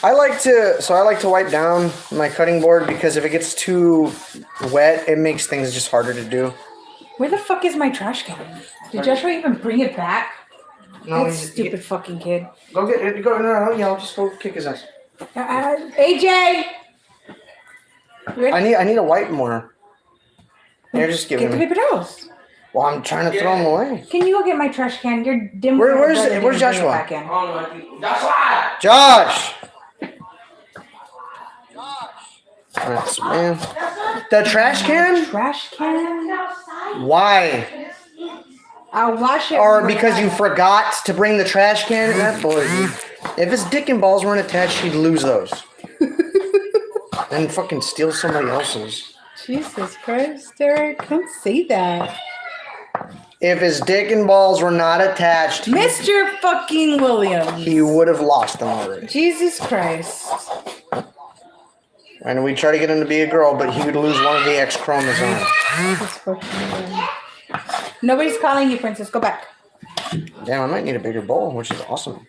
I like to wipe down my cutting board because if it gets too wet, it makes things just harder to do. Where the fuck is my trash can? Did Joshua even bring it back? No, that stupid fucking kid. Go get it. Go no, yeah. I'll just go kick his ass. AJ. I need to wipe more. You're just giving me. Get the paper towels. Well, I'm trying to throw them away. Can you go get my trash can? You're dim. Where's Joshua? Joshua! Josh! That's, man. The trash can? Trash can? Why? I'll wash it. Or because you forgot to bring the trash can? That boy, dude. If his dick and balls weren't attached, he'd lose those. And fucking steal somebody else's. Jesus Christ, Derek. Don't say that. If his dick and balls were not attached, Mr. fucking Williams, he would have lost them already. Jesus Christ. And we try to get him to be a girl, but he would lose one of the X chromosomes. Nobody's calling you, Princess. Go back. Damn, I might need a bigger bowl, which is awesome.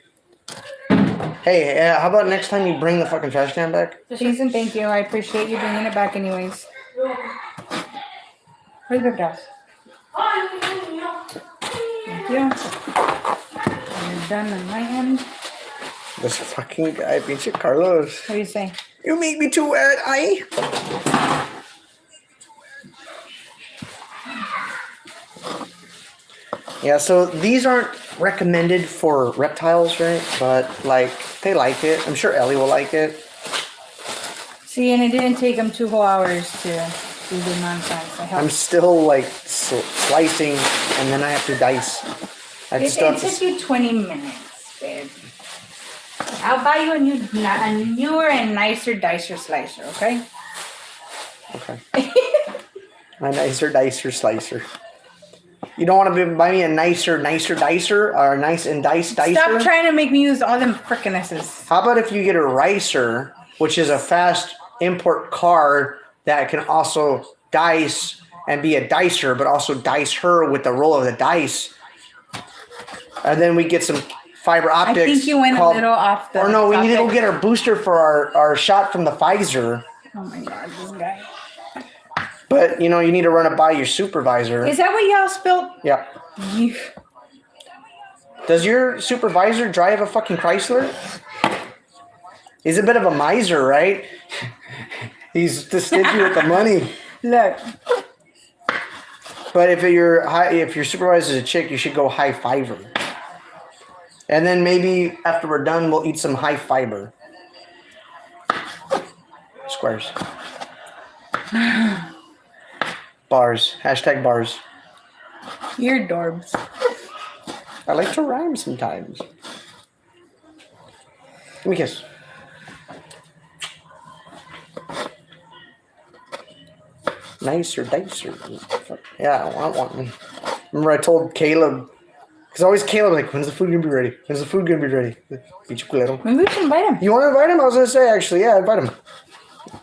Hey, how about next time you bring the fucking trash can back? Please and thank you. I appreciate you bringing it back anyways. Where's the glass? Thank you. You're done on my end. This fucking guy, pinche Carlos. What do you say? You make me too wet, aye? Yeah, so these aren't recommended for reptiles, right? But, like, they like it. I'm sure Ellie will like it. See, and it didn't take them 2 whole hours to do the nonsense. I I'm helped. still, like, slicing, and then I have to dice. I It still have took to... you 20 minutes, babe. I'll buy you a newer and nicer dicer slicer, okay? Okay. A nicer dicer slicer. You don't want to buy me a nicer dicer? Or a nice and dice dicer? Stop trying to make me use all them frickin' S's. How about if you get a ricer, which is a fast import car that can also dice and be a dicer, but also dice her with the roll of the dice. And then we get some fiber optics. I think you went a little off the Or no, we need to go topic. get our booster for our shot from the Pfizer. Oh my god, this guy. But, you know, you need to run it by your supervisor. Is that what y'all spilled? Yeah. You. Does your supervisor drive a fucking Chrysler? He's a bit of a miser, right? He's too stingy with the money. Look. But if your supervisor is a chick, you should go high fiber. And then maybe after we're done, we'll eat some high fiber. Squares. Bars. Hashtag bars. You're dorbs. I like to rhyme sometimes. Give me a kiss. Nicer dicer. Yeah, I want one. Remember I told Caleb, because always Caleb like, when's the food gonna be ready? When's the food gonna be ready? Bicho culero. Maybe we can invite him. You want to invite him? I was gonna say actually, yeah, invite him.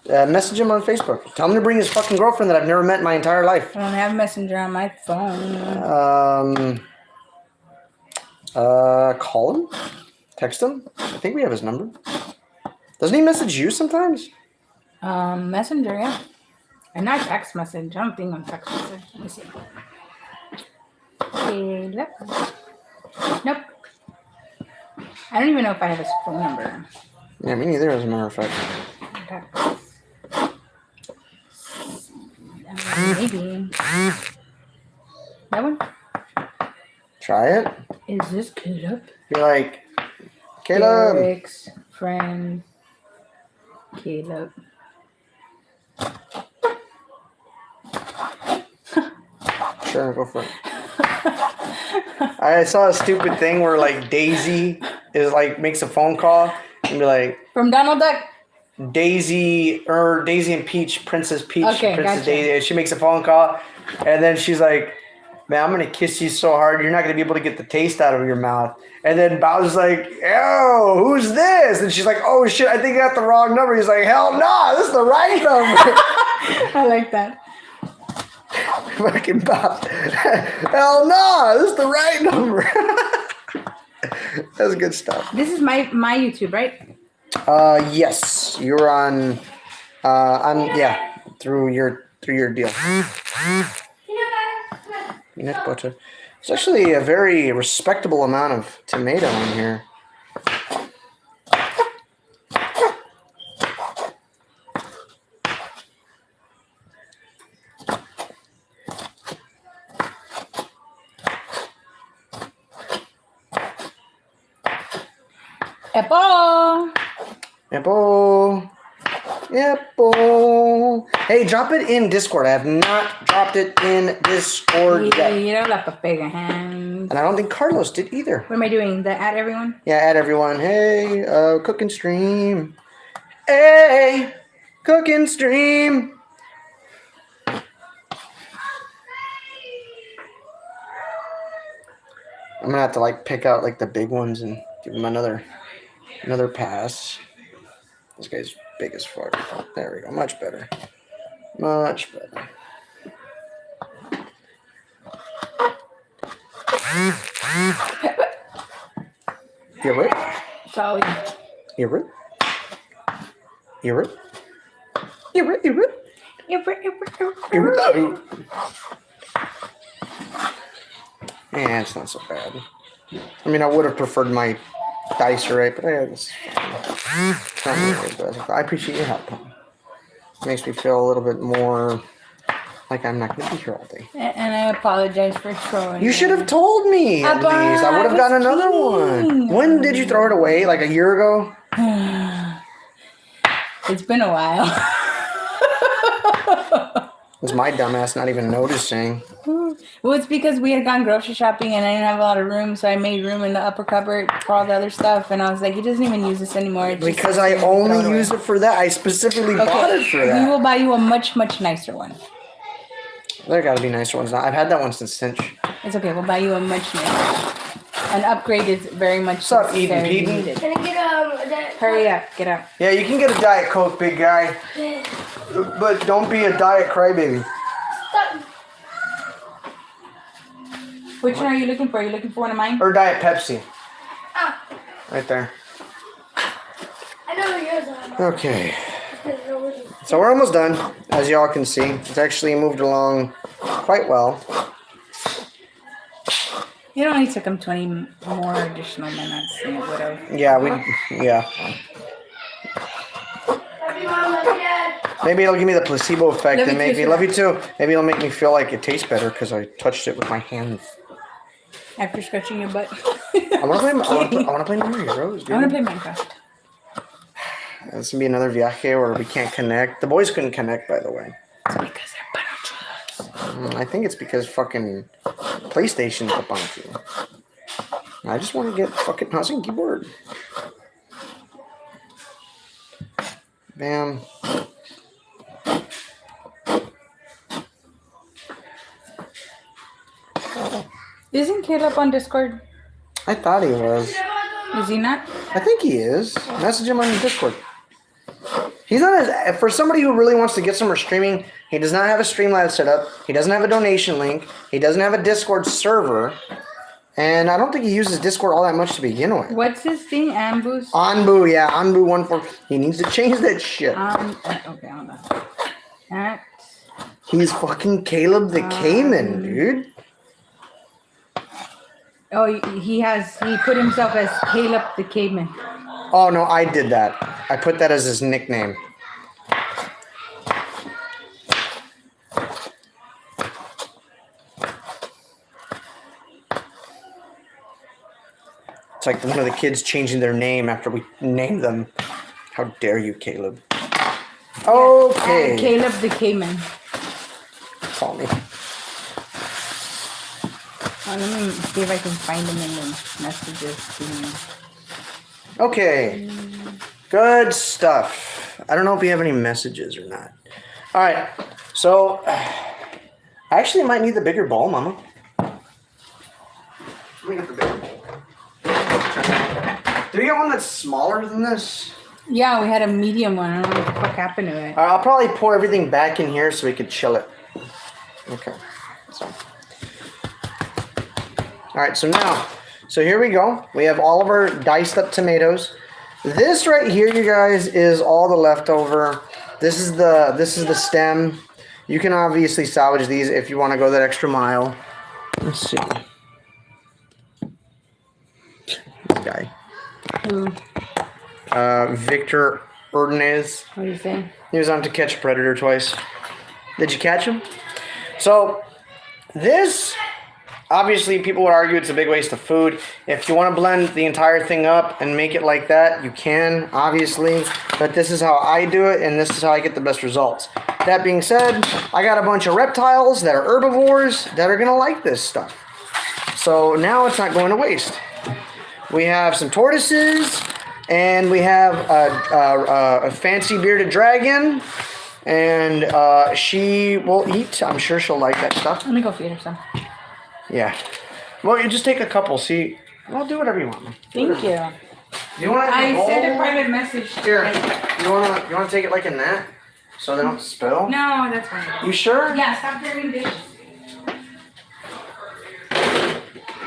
Message him on Facebook. Tell him to bring his fucking girlfriend that I've never met in my entire life. I don't have Messenger on my phone. Call him, text him. I think we have his number. Doesn't he message you sometimes? Messenger, yeah. And not text message. I don't think I'm text message. Let me see. Caleb. Nope. I don't even know if I have his phone number. Yeah, me neither, as a matter of fact. Okay. Maybe. That one? Try it. Is this Caleb? You're like, Caleb. Eric's friend. Caleb. Sure, go for it. I saw a stupid thing where like Daisy is like makes a phone call and be like, From Donald Duck. Daisy and Peach, Princess Peach, Okay, Princess gotcha. Daisy, and she makes a phone call, and then she's like, "Man, I'm gonna kiss you so hard, you're not gonna be able to get the taste out of your mouth." And then Bowser's like, "Ew, who's this?" And she's like, "Oh shit, I think I got the wrong number." He's like, "Hell no, this is the right number." I like that. Fucking Bowser. Hell no, this is the right number. That's good stuff. This is my YouTube, right? Yes, you're on. Through your deal. Peanut butter. It's actually a very respectable amount of tomato in here. Apple. Apple. Apple. Hey, drop it in Discord. I have not dropped it in Discord yet. Mira la papega hand. And I don't think Carlos did either. What am I doing? The add everyone? Yeah, add everyone. Hey, cook and stream. Hey, cook and stream. I'm gonna have to like pick out like the big ones and give them another pass. This guy's big as fuck. There we go. Much better. Much better. Yeah, what? Sorry. Irrit. Yeah, it's not so bad. I mean, I would have preferred my dice right, but it's not really the best. I appreciate your help, Tom. Makes me feel a little bit more like I'm not going to be here all day. And I apologize for throwing You should have told me at Abba, least. I would have I gotten was another kidding. one. When did you throw it away? Like a year ago? It's been a while. Was my dumbass not even noticing? Well, it's because we had gone grocery shopping and I didn't have a lot of room, so I made room in the upper cupboard for all the other stuff. And I was like, he doesn't even use this anymore. It just Because sits I there and throw only away. use it for that. I specifically bought it for We that. will buy you a much, much nicer one. There got to be nicer ones now. I've had that one since Cinch. It's okay. We'll buy you a much nicer. An upgrade is very much What's up, Eden very Peden? needed. Can I get that? Hurry up. Get up. Yeah, you can get a Diet Coke, big guy. But don't be a Diet Crybaby. Stop. Which one are you looking for? Are you looking for one of mine? Or Diet Pepsi. Ah, Right there. I know what yours are. Okay. So we're almost done, as y'all can see. It's actually moved along quite well. It only took him 20 more additional minutes than it would have. Yeah. Love you, Mom. Love you, Dad. Maybe it'll give me the placebo effect Love and you too, maybe love you too. Maybe it'll make me feel like it tastes better because I touched it with my hands. After scratching your butt. I want to play No More Heroes, dude. I want to play Minecraft. This will be another viaje where we can't connect. The boys couldn't connect, by the way. It's because they're panachos. I think it's because fucking PlayStation's up on you. I just want to get fucking mouse and keyboard. Bam. Isn't Caleb on Discord? I thought he was. Is he not? I think he is. Message him on Discord. He's not as, for somebody who really wants to get somewhere streaming, he does not have a Streamlabs set up. He doesn't have a donation link. He doesn't have a Discord server. And I don't think he uses Discord all that much to begin with. What's his thing? Ambush? Anbu, yeah, Anbu 14. He needs to change that shit. Okay, hold on. At He's fucking Caleb the Cayman, dude. Oh, he put himself as Caleb the Caveman. Oh, no, I did that. I put that as his nickname. It's like one of the kids changing their name after we named them. How dare you, Caleb? Okay. Caleb the Caveman. Call me. Let me see if I can find him in the messages. Okay. Good stuff. I don't know if we have any messages or not. All right. So, I actually might need the bigger bowl, Mama. Let me get the bigger bowl. Do we get one that's smaller than this? Yeah, we had a medium one. I don't know what the fuck happened to it. I'll probably pour everything back in here so we could chill it. Okay. All right, so here we go. We have all of our diced up tomatoes. This right here, you guys, is all the leftover. This is the stem. You can obviously salvage these if you want to go that extra mile. Let's see. This guy. Who? Victor Ordonez. What do you say? He was on To Catch a Predator twice. Did you catch him? So, this, obviously, people would argue it's a big waste of food. If you want to blend the entire thing up and make it like that, you can, obviously. But this is how I do it, and this is how I get the best results. That being said, I got a bunch of reptiles that are herbivores that are going to like this stuff. So, now it's not going to waste. We have some tortoises, and we have a fancy bearded dragon. And she will eat. I'm sure she'll like that stuff. Let me go feed her some. Yeah. Well, you just take a couple. See, well, do whatever you want. Thank you. You want? I sent a private message. Here. You wanna take it like in that, so they don't spill? No, that's fine. You sure? Yeah, stop dirtying dishes.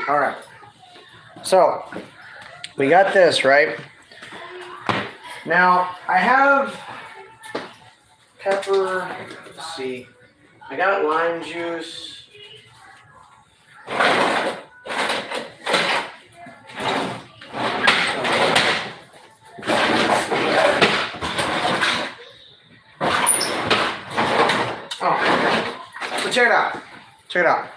All right. So we got this right. Now, I have pepper. Let's see. I got lime juice. Oh, so check it out. Check it out.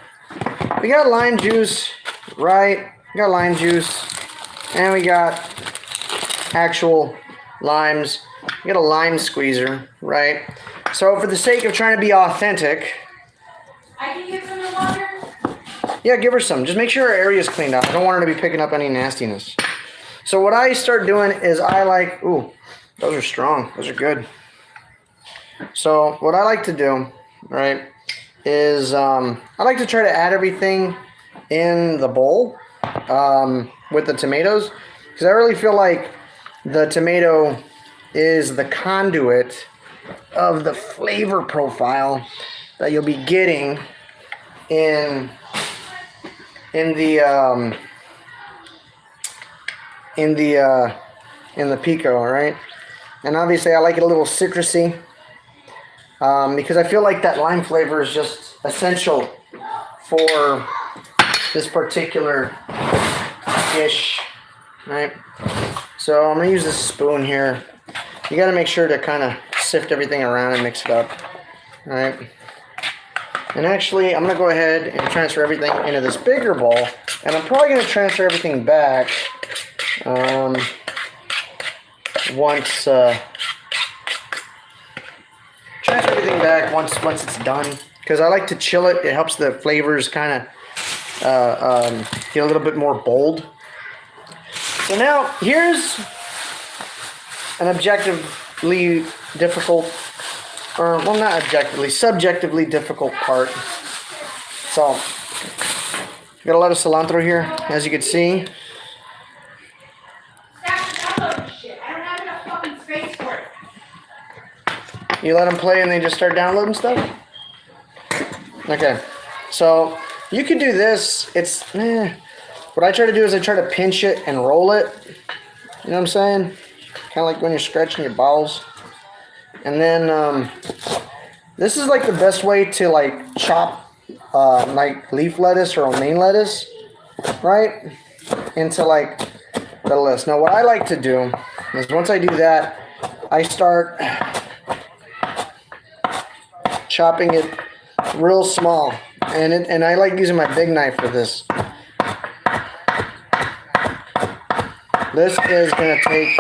We got lime juice, right? We got lime juice, and we got actual limes. We got a lime squeezer, right? So for the sake of trying to be authentic, I can get some water. yeah, give her some. Just make sure her area is cleaned out. I don't want her to be picking up any nastiness. So what I start doing is I like, ooh, those are strong. Those are good. So what I like to do, right, is I like to try to add everything in the bowl with the tomatoes, because I really feel like the tomato is the conduit of the flavor profile that you'll be getting in the pico, right? And obviously I like it a little citrusy because I feel like that lime flavor is just essential for this particular dish, right? So I'm gonna use this spoon here. You gotta make sure to kind of sift everything around and mix it up, right? And actually, I'm gonna go ahead and transfer everything into this bigger bowl, and I'm probably gonna transfer everything back once it's done, because I like to chill it. It helps the flavors kind of get a little bit more bold. So now here's an objectively difficult, or well, not objectively, subjectively difficult part. So got a lot of cilantro here, as you can see. Shit, I don't have enough fucking space for it. You let them play and they just start downloading stuff? Okay. So you can do this. What I try to do is I try to pinch it and roll it. You know what I'm saying? Kind of like when you're scratching your bowels. And then this is like the best way to like chop like leaf lettuce or romaine lettuce, right? Into like the list. Now what I like to do is once I do that, I start chopping it real small, and I like using my big knife for this. This is gonna take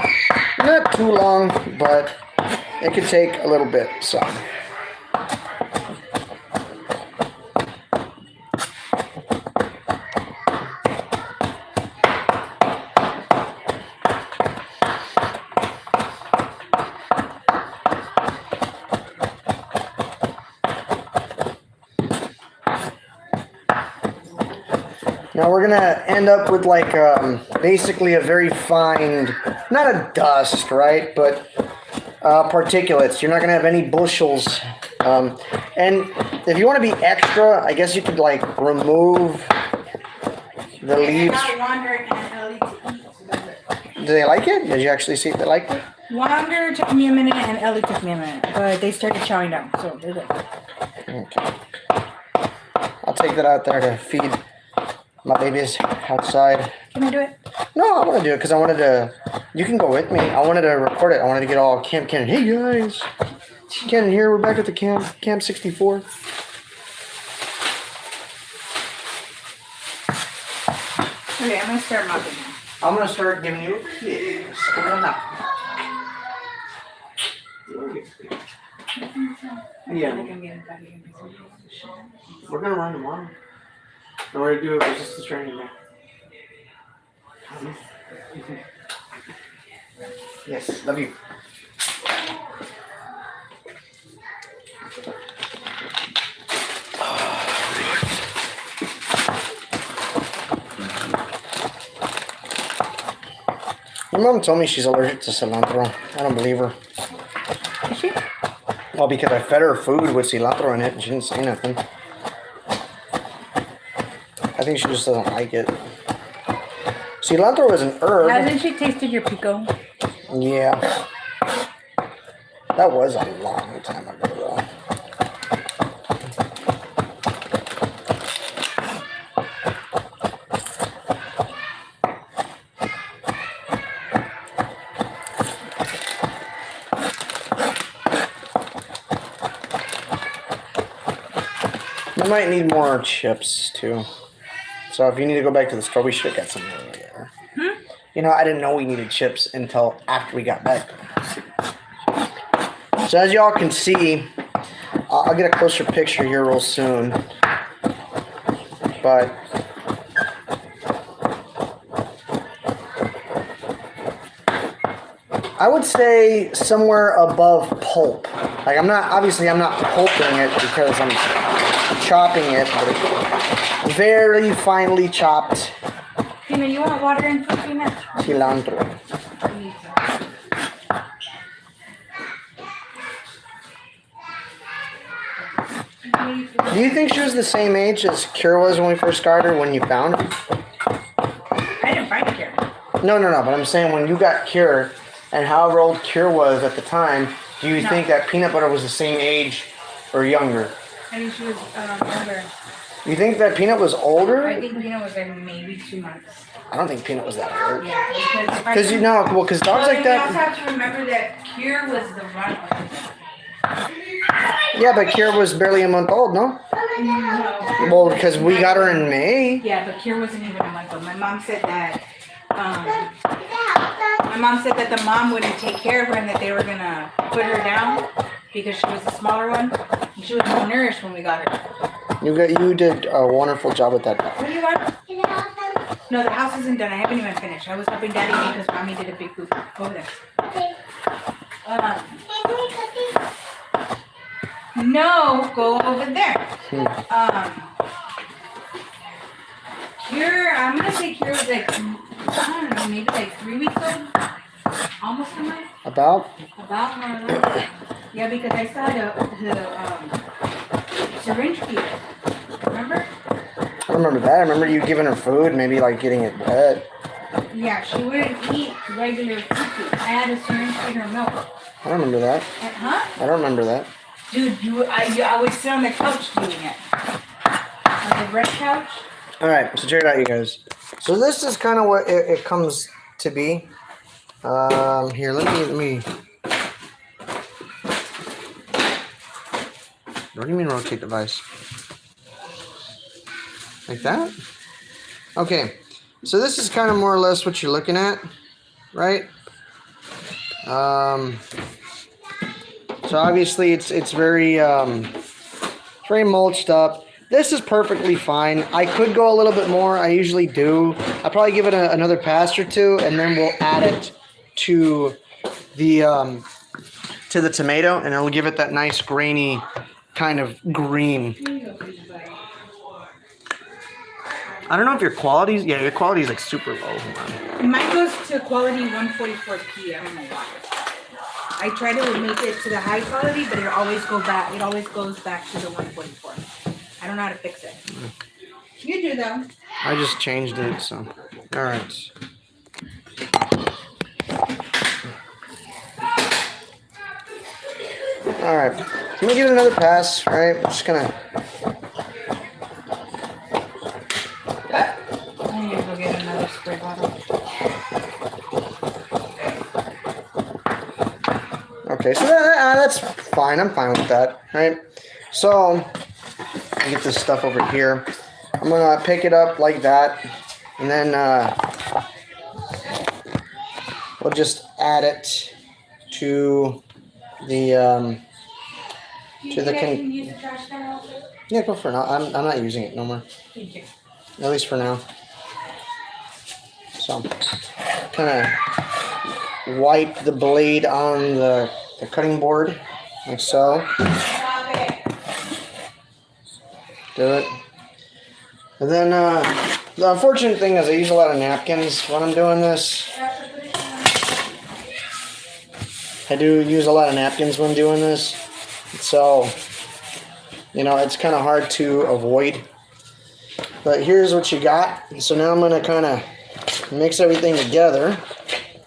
not too long, but it could take a little bit. So. Now we're gonna end up with like basically a very fine, not a dust, right, but particulates. You're not gonna have any bushels. And if you want to be extra, I guess you could like remove the leaves. I got Wander and Ellie to eat. So that's it. Do they like it? Did you actually see if they liked it? Wander took me a minute and Ellie took me a minute, but they started chowing down, so they're good. Okay. I'll take that out there to feed my babies outside. Can I do it? No, I want to do it because I wanted to. You can go with me. I wanted to record it. I wanted to get all Camp Cannon. Hey guys, Cannon here. We're back at the Camp 64. Okay, I'm gonna start mopping now. I'm gonna start giving you a kiss. Come on now. Yeah, I'm getting back again. we're gonna run tomorrow. No, we're gonna do a resistance training now. Yes, love you. My mom told me she's allergic to cilantro. I don't believe her. Is she? Well, because I fed her food with cilantro in it and she didn't say nothing. I think she just doesn't like it. Cilantro is an herb. Hasn't she tasted your pico? Yeah. That was a long time ago, though. We might need more chips, too. So if you need to go back to the store, we should have got some over there. You know, I didn't know we needed chips until after we got back. So as y'all can see, I'll get a closer picture here real soon. But I would say somewhere above pulp. Like I'm not pulping it because I'm chopping it, but very finely chopped Tina, you want water and for peanuts? cilantro. Do you think she was the same age as Kira was when we first got her, when you found her? I didn't find Kira. No, but I'm saying when you got Kira and however old Kira was at the time, do you think that peanut butter was the same age or younger? I think she was older. You think that Peanut was older? I think Peanut was like maybe 2 months. I don't think Peanut was that old. Yeah, Because you know, well, because dogs like You also that. have to remember that Kira was the runner. Yeah, but Kira was barely a month old, no? No. Well, because we got her in May. Yeah, but Kira wasn't even a month old. My mom said that. My mom said that the mom wouldn't take care of her and that they were gonna put her down because she was the smaller one. And she was malnourished when we got her. You did a wonderful job with that. What do you want? No, the house isn't done. I haven't even finished. I was helping Daddy because Mommy did a big poop. Go over there. No, go over there. Kira, I'm gonna say Kira was like, I don't know, maybe like 3 weeks old. Almost a month. About? About more or less. Yeah, because I saw the syringe feeder. Remember? I remember that. I remember you giving her food, maybe like getting it wet. Yeah, she wouldn't eat regular food. I had a syringe feed her milk. I don't remember that. Huh? I don't remember that. Dude, I would sit on the couch doing it. On the red couch. Alright, so check it out, you guys. So this is kind of what it comes to be. Here, let me. What do you mean rotate device? Like that? Okay, so this is kind of more or less what you're looking at, right? So obviously it's very very mulched up. This is perfectly fine. I could go a little bit more. I usually do. I'll probably give it another pass or two, and then we'll add it to the tomato, and it'll give it that nice grainy kind of green. I don't know if your quality's like super low. Hold on. Mine goes to quality 144p. I don't know why. I try to make it to the high quality, but it always goes back. It always goes back to the 144. I don't know how to fix it. You do though. I just changed it, so all right. All right. I'm gonna give it another pass. All right. I'm just gonna. I need to go get another spray bottle. Okay, so that's fine. I'm fine with that, right? So, I get this stuff over here. I'm gonna pick it up like that, and then we'll just add it to the Can you use the trash can also? Yeah, go for now. I'm not using it no more. Thank you. At least for now. So, kind of wipe the blade on the cutting board, like so. Do it. And then, the unfortunate thing is I use a lot of napkins when I'm doing this. I do use a lot of napkins when doing this. So, you know, it's kind of hard to avoid. But here's what you got. So now I'm going to kind of mix everything together.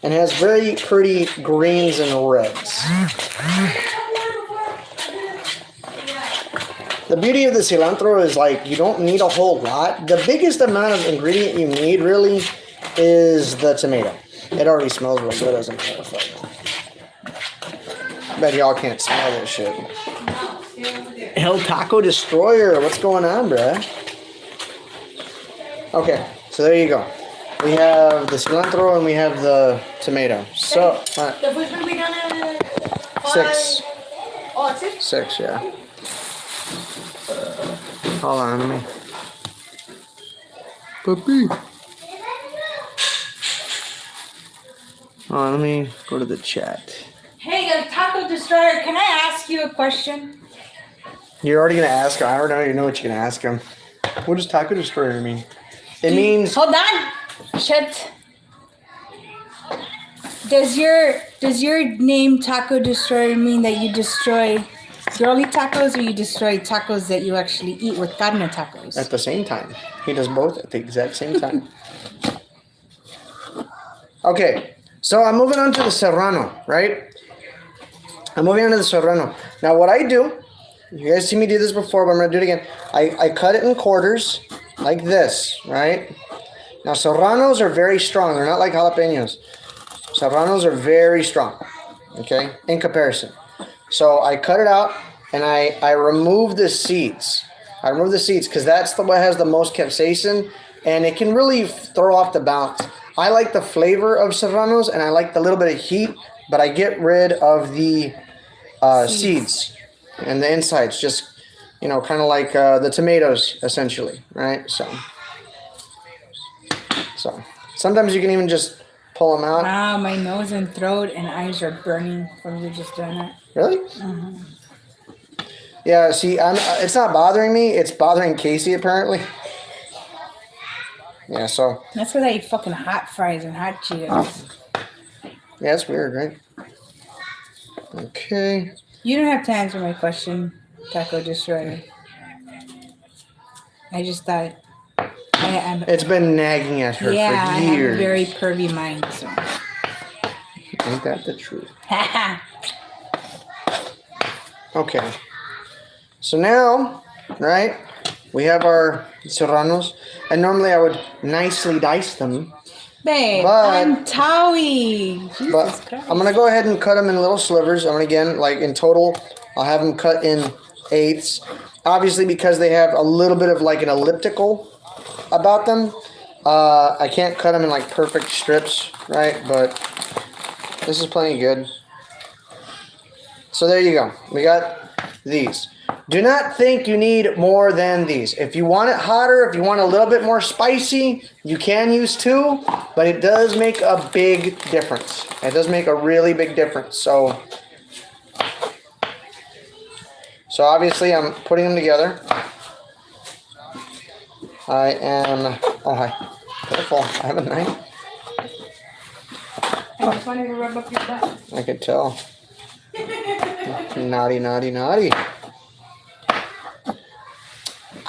and has very pretty greens and reds. The beauty of the cilantro is like you don't need a whole lot. The biggest amount of ingredient you need really is the tomato. It already smells real good as a matter of fact. I bet y'all can't smell this shit. El Taco Destroyer, what's going on, bruh? Okay, so there you go. We have the cilantro and we have the tomato. So, The food's gonna be done at 6. Oh, it's 6? 6, yeah. Hold on, let me. Puppy. Hold on, let me go to the chat. Hey, the Taco Destroyer, can I ask you a question? You're already gonna ask him. I already know what you're gonna ask him. What does Taco Destroyer mean? It means. Hold on. Shit. Does your name Taco Destroyer mean that you destroy girly tacos or you destroy tacos that you actually eat with carne tacos? At the same time. He does both at the exact same time. Okay, so I'm moving on to the serrano, right? I'm moving on to the serrano. Now what I do, you guys see me do this before, but I'm going to do it again. I cut it in quarters like this, right? Now serranos are very strong. They're not like jalapenos. Serranos are very strong, okay, in comparison. So I cut it out and I remove the seeds. I remove the seeds because that's the what has the most capsaicin and it can really throw off the balance. I like the flavor of serranos and I like the little bit of heat, but I get rid of the seeds and the insides, just, you know, kind of like the tomatoes essentially, right? So sometimes you can even just pull them out. Wow, my nose and throat and eyes are burning from you just doing that. Really? Mm-hmm. Yeah, see, it's not bothering me. It's bothering Casey, apparently. Yeah, so. That's why I eat fucking hot fries and hot Cheetos. Yeah, it's weird, right? Okay. You don't have to answer my question, Taco Destroyer. I just thought... It's been nagging at her for years. Yeah, I have a very pervy mind, so... Ain't that the truth? Okay. So now, right, we have our serranos. And normally I would nicely dice them. Babe, But- I'm Towie. Jesus But Christ. I'm going to go ahead and cut them in little slivers. I'm going to, again, like in total, I'll have them cut in eighths. Obviously, because they have a little bit of like an elliptical about them, I can't cut them in like perfect strips, right? But this is plenty good. So there you go. We got these. Do not think you need more than these. If you want it hotter, if you want a little bit more spicy, you can use 2, but it does make a big difference. It does make a really big difference. So obviously I'm putting them together. I am, oh hi, careful, I have a knife. I just wanted to rub up your butt. I could tell. Naughty, naughty, naughty.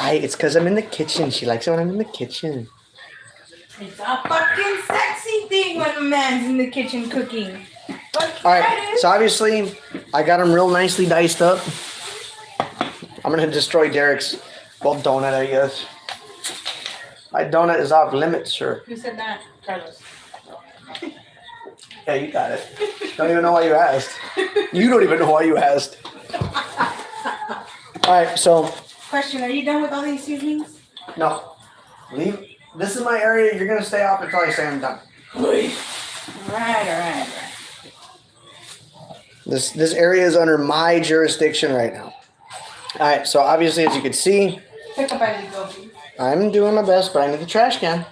It's because I'm in the kitchen. She likes it when I'm in the kitchen. It's a fucking sexy thing when a man's in the kitchen cooking. Alright, so obviously, I got them real nicely diced up. I'm going to destroy Derek's, well, donut, I guess. My donut is off limits, sir. Who said that? Carlos. Yeah, you got it. Don't even know why you asked. You don't even know why you asked. Alright, so... Question, are you done with all these seasonings? No. Leave. This is my area. You're going to stay off until I say I'm done. Alright. This area is under my jurisdiction right now. Alright, so obviously, as you can see, Pick up as you go, please. I'm doing my best, but I need the trash can.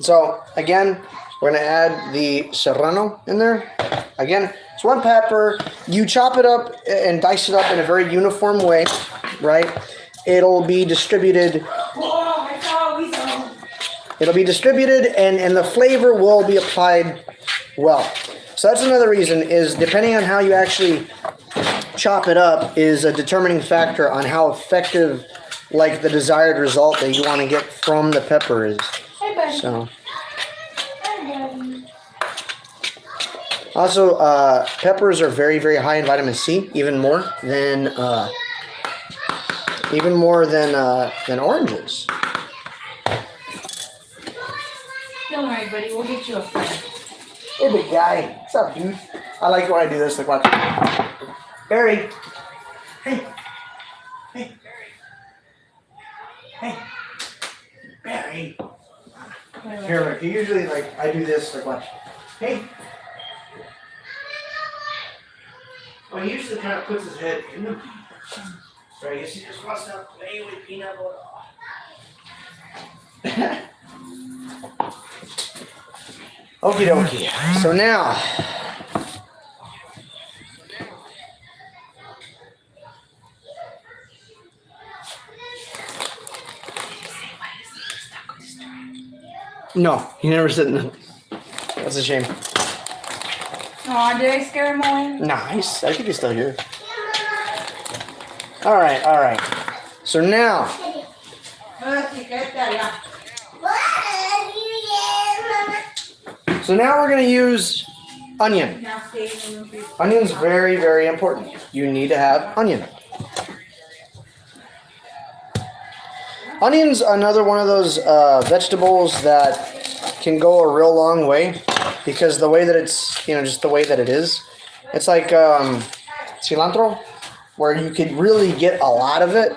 So, again, we're going to add the serrano in there. Again, it's 1 pepper. You chop it up and dice it up in a very uniform way, right? It'll be distributed. It'll be distributed and the flavor will be applied well. So that's another reason is depending on how you actually chop it up is a determining factor on how effective like the desired result that you want to get from the pepper is. Hey, buddy. So Hi, buddy. Also, peppers are very, very high in vitamin C, even more than oranges. Don't worry, buddy. We'll get you a friend. Hey, big guy. What's up, dude? I like when I do this. Like, watch. Barry. Hey. Hey. Hey. Barry. Here, look. Usually, like, I do this. Like, watch. Hey. Well, he usually kind of puts his head in the peanut. So I guess he just wants to play with peanut butter. Okie dokie. So now, no, he never said no. That's a shame. Aw, did I scare him away? Nice. I think he's still here. All right, all right. So now, we're gonna use onion. Now stay in the room. Onion's very, very important. You need to have onion. Onion's another one of those vegetables that can go a real long way because the way that it's, just the way that it is. It's like cilantro, where you could really get a lot of it,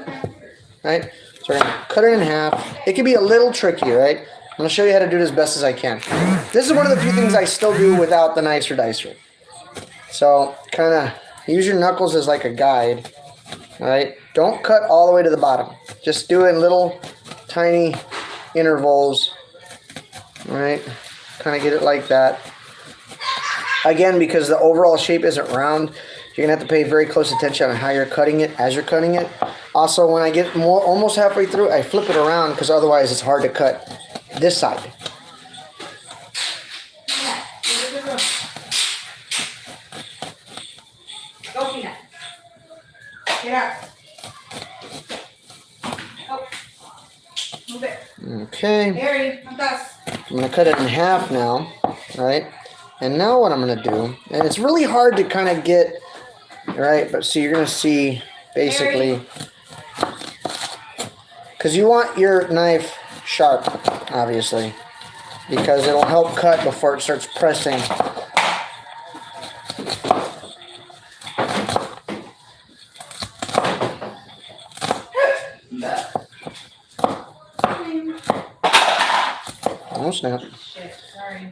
right? So we're gonna cut it in half. It can be a little tricky, right? I'm gonna show you how to do it as best as I can. This is one of the few things I still do without the nicer dicer. So kind of use your knuckles as like a guide, all right? Don't cut all the way to the bottom. Just do it in little tiny intervals, all right? Kind of get it like that. Again, because the overall shape isn't round, you're gonna have to pay very close attention on how you're cutting it as you're cutting it. Also, when I get almost halfway through, I flip it around because otherwise it's hard to cut this side. Go, Peanut. Get out. Oh. Move it. Okay. Harry, come us. I'm gonna cut it in half now, right? And now what I'm gonna do, and it's really hard to kind of get, right? But so you're gonna see basically, because you want your knife sharp, obviously, because it'll help cut before it starts pressing. Oh snap. Shit, sorry.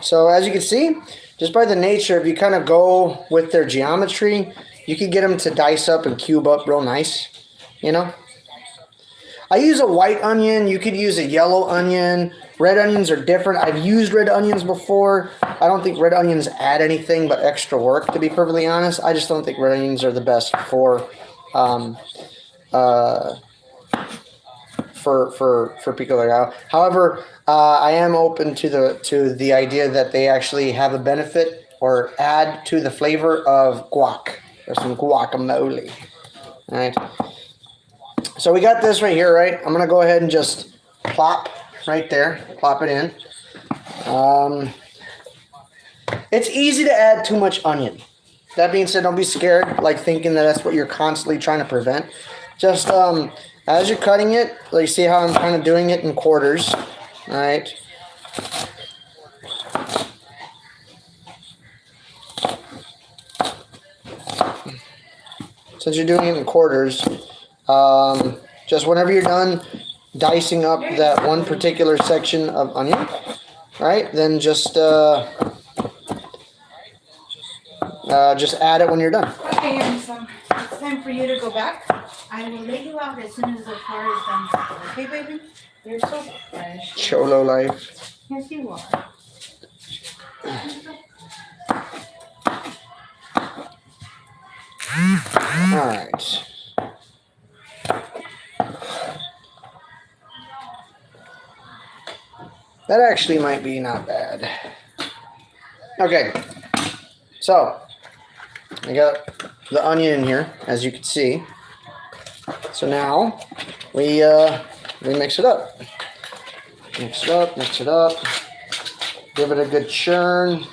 So as you can see, just by the nature, if you kind of go with their geometry, you can get them to dice up and cube up real nice, I use a white onion. You could use a yellow onion. Red onions are different. I've used red onions before. I don't think red onions add anything but extra work, to be perfectly honest. I just don't think red onions are the best for Pico de Gallo. However, I am open to the idea that they actually have a benefit or add to the flavor of guac or some guacamole. All right. So we got this right here, right? I'm gonna go ahead and just plop right there, plop it in. It's easy to add too much onion. That being said, don't be scared, like thinking that that's what you're constantly trying to prevent. Just as you're cutting it, like see how I'm kind of doing it in quarters, all right? Since you're doing it in quarters, just whenever you're done dicing up that one particular section of onion, right? Then just add it when you're done. Okay, handsome. It's time for you to go back. I will lay you out as soon as the car is done. Okay, baby? You're so fresh. Cholo life. Yes, you are. All right. That actually might be not bad. Okay. So, I got the onion in here, as you can see. So now we mix it up. Mix it up, mix it up. Give it a good churn.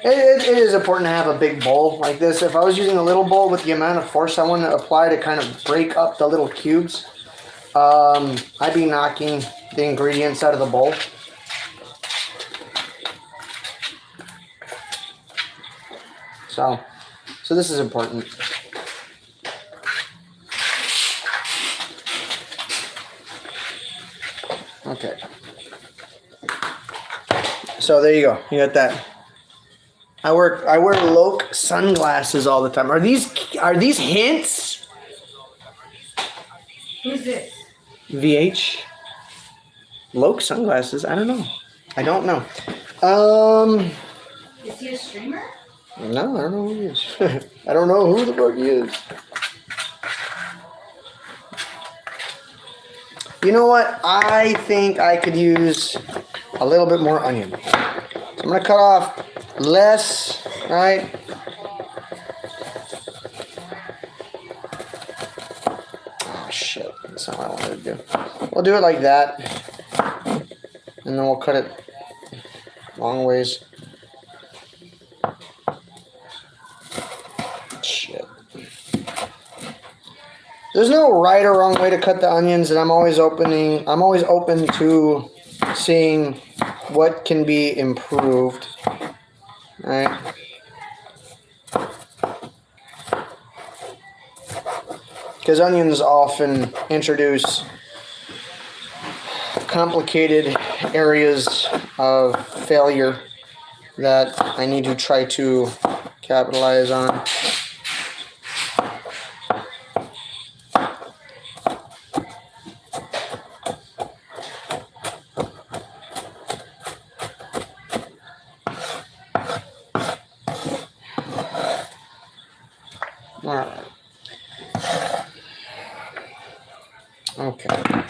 It is important to have a big bowl like this. If I was using a little bowl with the amount of force I want to apply to kind of break up the little cubes, I'd be knocking the ingredients out of the bowl. So this is important. Okay. So there you go. You got that. I wear Loke sunglasses all the time. Are these hints? Who's this? VH. Loke sunglasses. I don't know. Is he a streamer? No, I don't know who he is. I don't know who the fuck he is. You know what? I think I could use a little bit more onion. So I'm gonna cut off less, right? Oh shit, that's not what I wanted to do. We'll do it like that. And then we'll cut it long ways. Shit. There's no right or wrong way to cut the onions, and I'm always open to seeing what can be improved. Right? Because onions often introduce complicated areas of failure that I need to try to capitalize on. Alright. Okay.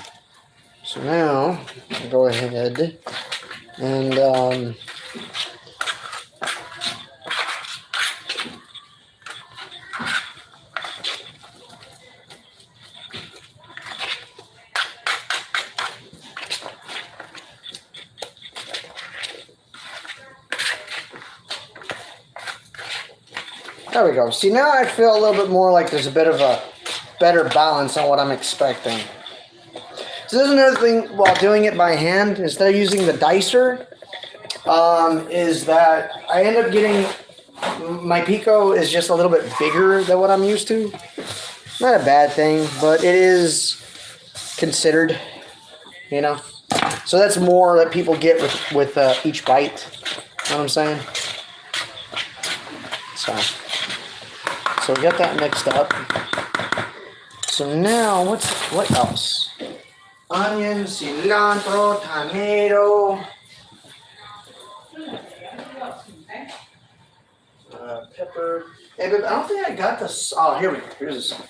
So now, I'll go ahead and there we go. See, now I feel a little bit more like there's a bit of a better balance on what I'm expecting. So there's another thing while doing it by hand, instead of using the dicer, is that I end up getting, my Pico is just a little bit bigger than what I'm used to. Not a bad thing, but it is considered, you know. So that's more that people get with each bite. You know what I'm saying? So we got that mixed up. So now what else? Onion, cilantro, tomato, pepper. Hey, but I don't think I got the. Oh, here we go. Here's the salt.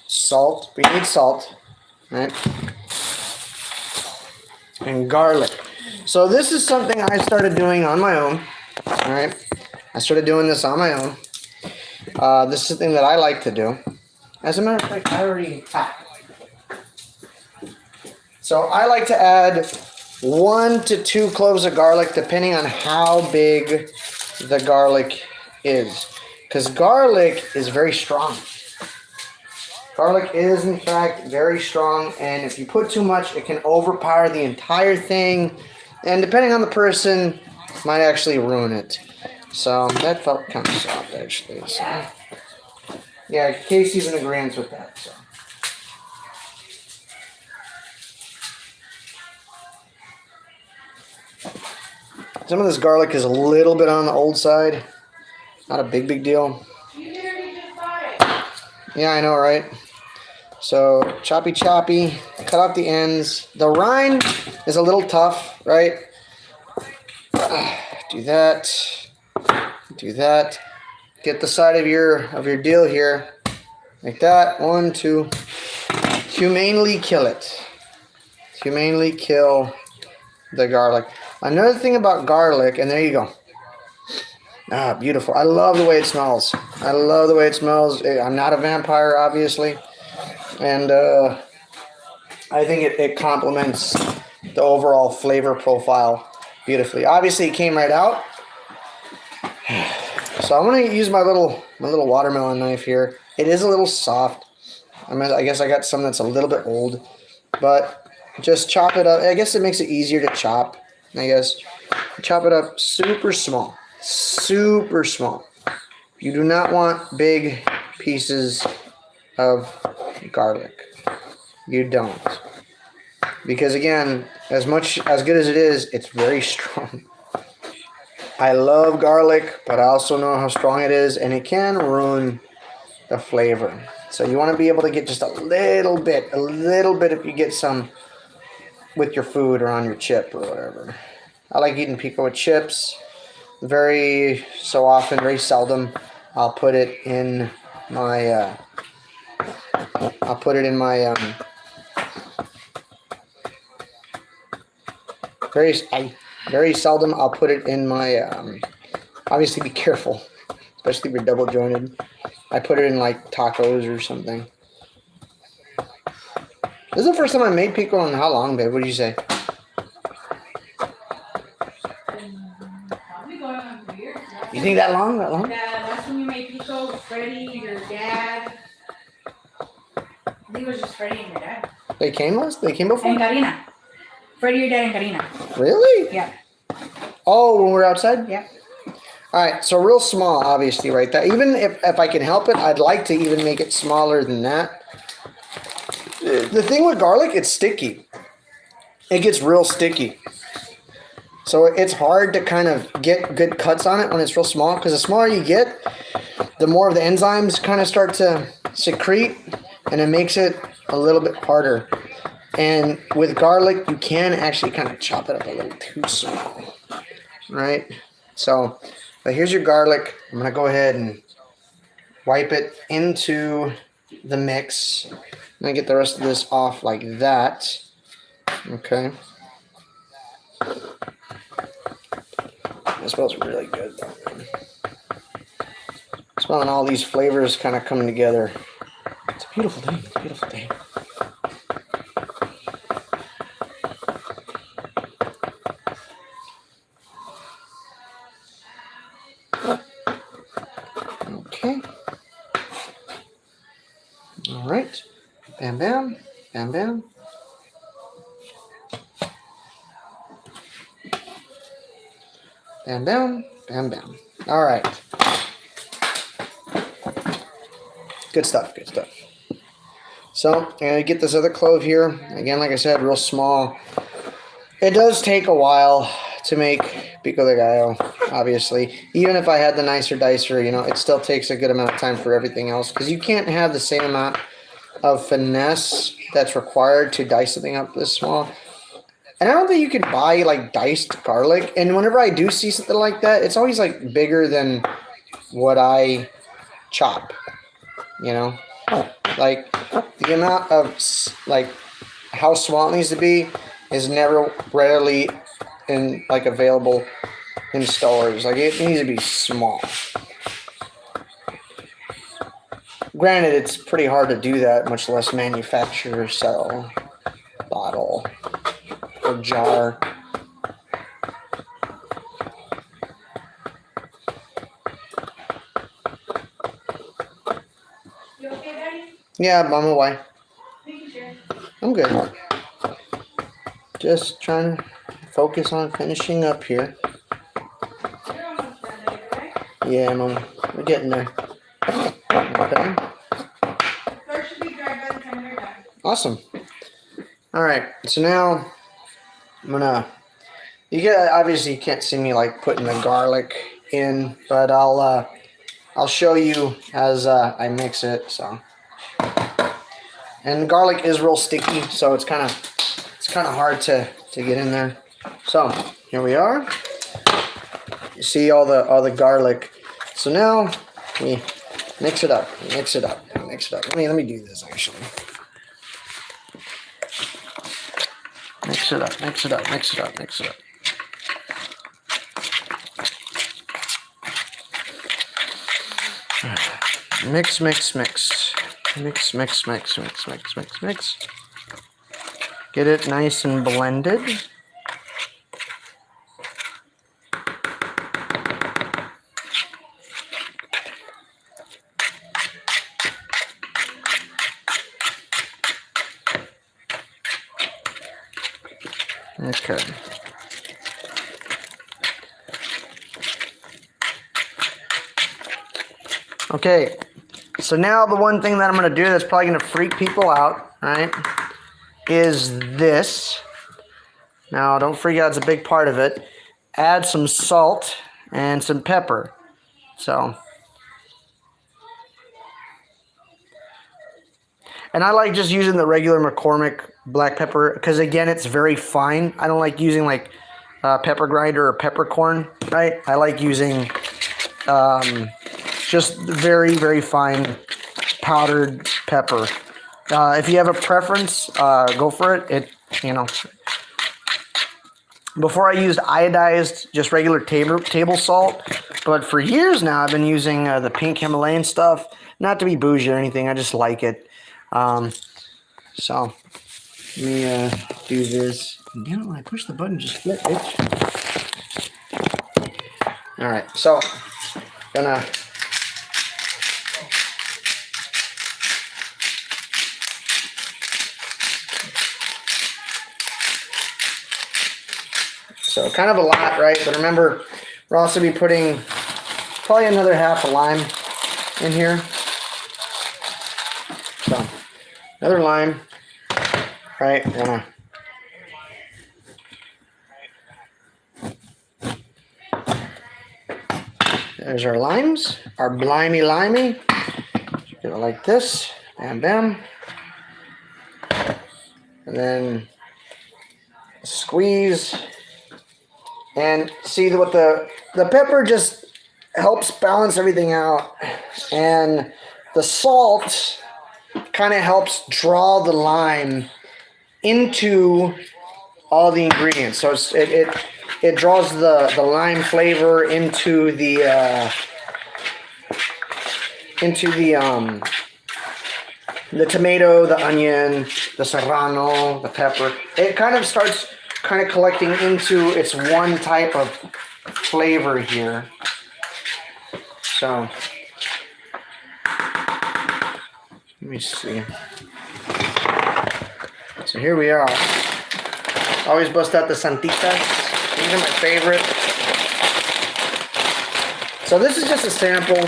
Salt. We need salt, right? And garlic. So this is something I started doing on my own. All right. I started doing this on my own. This is something that I like to do. As a matter of fact, I already have. So I like to add 1 to 2 cloves of garlic, depending on how big the garlic is. Because garlic is very strong. Garlic is, in fact, very strong. And if you put too much, it can overpower the entire thing. And depending on the person, might actually ruin it. So that felt kind of soft, actually. So, yeah, Casey's in agreement with that. So. Some of this garlic is a little bit on the old side. Not a big deal. Yeah, I know, right? So choppy, cut off the ends. The rind is a little tough, right? Do that. Get the side of your deal here, like that. 1, 2. Humanely kill it. Humanely kill the garlic. Another thing about garlic, and there you go. Ah, beautiful. I love the way it smells. I'm not a vampire, obviously. And I think it complements the overall flavor profile beautifully. Obviously, it came right out. So I'm gonna use my little watermelon knife here. It is a little soft. I guess I got some that's a little bit old, but just chop it up. I guess it makes it easier to chop. I guess chop it up super small, super small. You do not want big pieces of garlic. You don't, because again, as good as it is, it's very strong. I love garlic, but I also know how strong it is, and it can ruin the flavor. So you want to be able to get just a little bit if you get some with your food or on your chip or whatever. I like eating pico with chips. Very seldom, I'll put it in my. Very seldom I'll put it in my. Obviously, be careful, especially if you're double jointed. I put it in like tacos or something. This is the first time I made pico in how long, babe? What did you say? Probably going on 2 years. You think that long? That long? Yeah, last time you made pico with Freddie, your dad. I think it was just Freddie and your dad. They came before? And Karina. Freddie, your dad, and Karina. Really? Yeah. Oh, when we're outside? Yeah. All right, so real small, obviously, right there. Even if I can help it, I'd like to even make it smaller than that. The thing with garlic, it's sticky. It gets real sticky. So it's hard to kind of get good cuts on it when it's real small, because the smaller you get, the more of the enzymes kind of start to secrete, and it makes it a little bit harder. And with garlic, you can actually kind of chop it up a little too small, right? So, but here's your garlic. I'm going to go ahead and wipe it into the mix. And I get the rest of this off like that. Okay. It smells really good. Smelling all these flavors kind of coming together. It's a beautiful thing. It's a beautiful thing. Okay. All right. Bam, bam. Bam, bam. Bam, bam. Bam, bam. All right. Good stuff. Good stuff. So, I'm going to get this other clove here. Again, like I said, real small. It does take a while to make pico de gallo, obviously. Even if I had the nicer dicer, it still takes a good amount of time for everything else, because you can't have the same amount of finesse that's required to dice something up this small. And I don't think you can buy like diced garlic. And whenever I do see something like that, it's always like bigger than what I chop, Like the amount of like how small it needs to be is never readily available in stores. Like it needs to be small. Granted, it's pretty hard to do that, much less manufacture, sell, bottle, or jar. You okay, Daddy? Yeah, Mama, why? Making sure. I'm good. Just trying to focus on finishing up here. You're almost done later, right? Yeah, Mama, we're getting there. Okay. The floor should be dry by the time we're done. Awesome. All right, so now I'm gonna. Obviously you can't see me like putting the garlic in, but I'll show you as I mix it. So, and garlic is real sticky, so it's kind of hard to get in there. So here we are. You see all the garlic. So now we mix it up. Mix it up. Mix it up. Let me do this actually. Mix it up. Mix it up. Mix it up. Mix it up. Mix, mix, mix. Mix, mix, mix, mix, mix, mix, mix. Get it nice and blended. Okay. Okay, so now the one thing that I'm going to do that's probably going to freak people out, right, is this. Now, don't freak out, it's a big part of it. Add some salt and some pepper. So, and I like just using the regular McCormick black pepper because, again, it's very fine. I don't like using like pepper grinder or peppercorn, right? I like using just very, very fine powdered pepper. If you have a preference, go for it. Before I used iodized, just regular table salt, but for years now I've been using the pink Himalayan stuff. Not to be bougie or anything, I just like it. So let me do this. Damn it, when I push the button, just flip, bitch. All right, so gonna. So kind of a lot, right? But remember, we'll also be putting probably another half a lime in here. So another lime, right? There's our limes, our limey. Get it like this, and bam. And then squeeze. And see what the pepper just helps balance everything out, and the salt kind of helps draw the lime into all the ingredients. So it draws the lime flavor into the tomato, the onion, the serrano, the pepper. It kind of starts collecting into its one type of flavor here. So let me see. So here we are. Always bust out the Santitas. These are my favorite. So this is just a sample.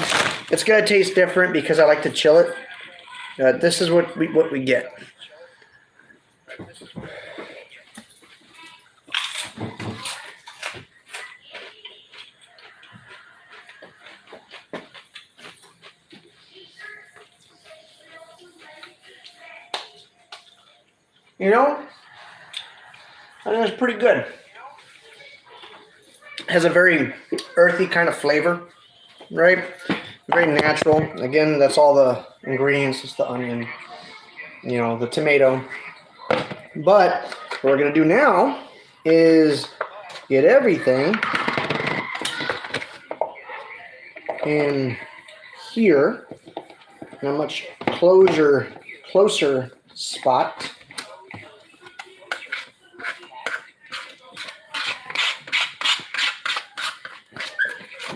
It's gonna taste different because I like to chill it. This is what we get. You know, I think it's pretty good. Has a very earthy kind of flavor, right? Very natural. Again, that's all the ingredients. It's the onion, the tomato. But what we're going to do now is get everything in here in a much closer spot.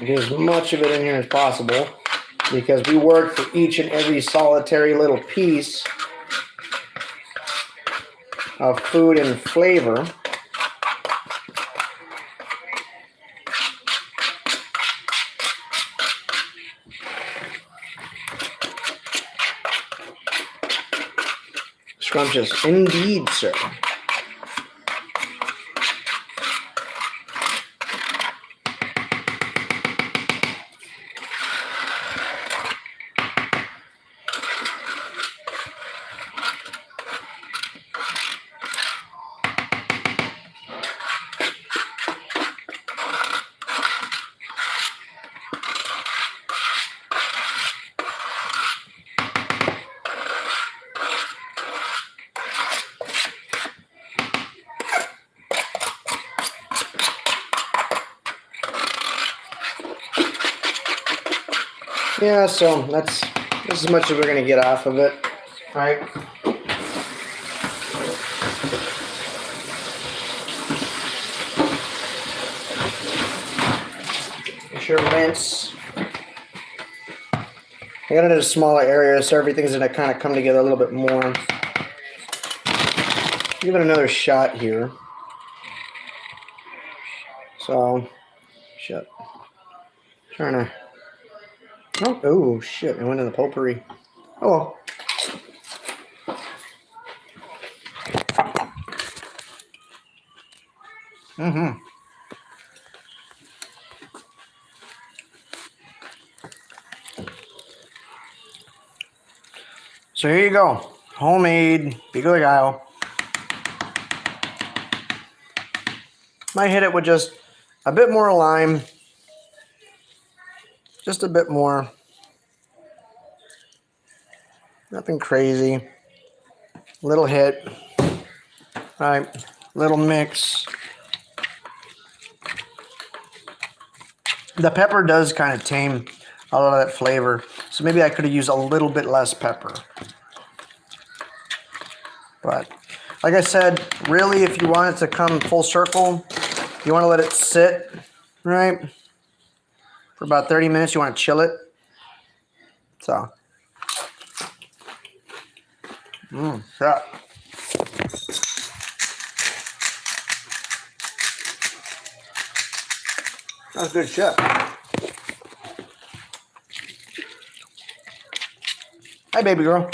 Get as much of it in here as possible because we work for each and every solitary little piece of food and flavor. Scrumptious indeed, sir. Yeah, so that's as much as we're gonna get off of it, right? Make sure rinse. I got it in a smaller area, so everything's gonna kind of come together a little bit more. Give it another shot here. So, shit. Trying to. Oh shit! I went in the potpourri. Oh well. Mm-hmm. So here you go. Homemade Pico de Gallo. Might hit it with just a bit more lime. Just a bit more. Nothing crazy. Little hit. Right. Little mix. The pepper does kind of tame a lot of that flavor. So maybe I could have used a little bit less pepper. But like I said, really if you want it to come full circle, you want to let it sit, right? For about 30 minutes, you want to chill it. So. Yeah. That's good shit. Hi, baby girl.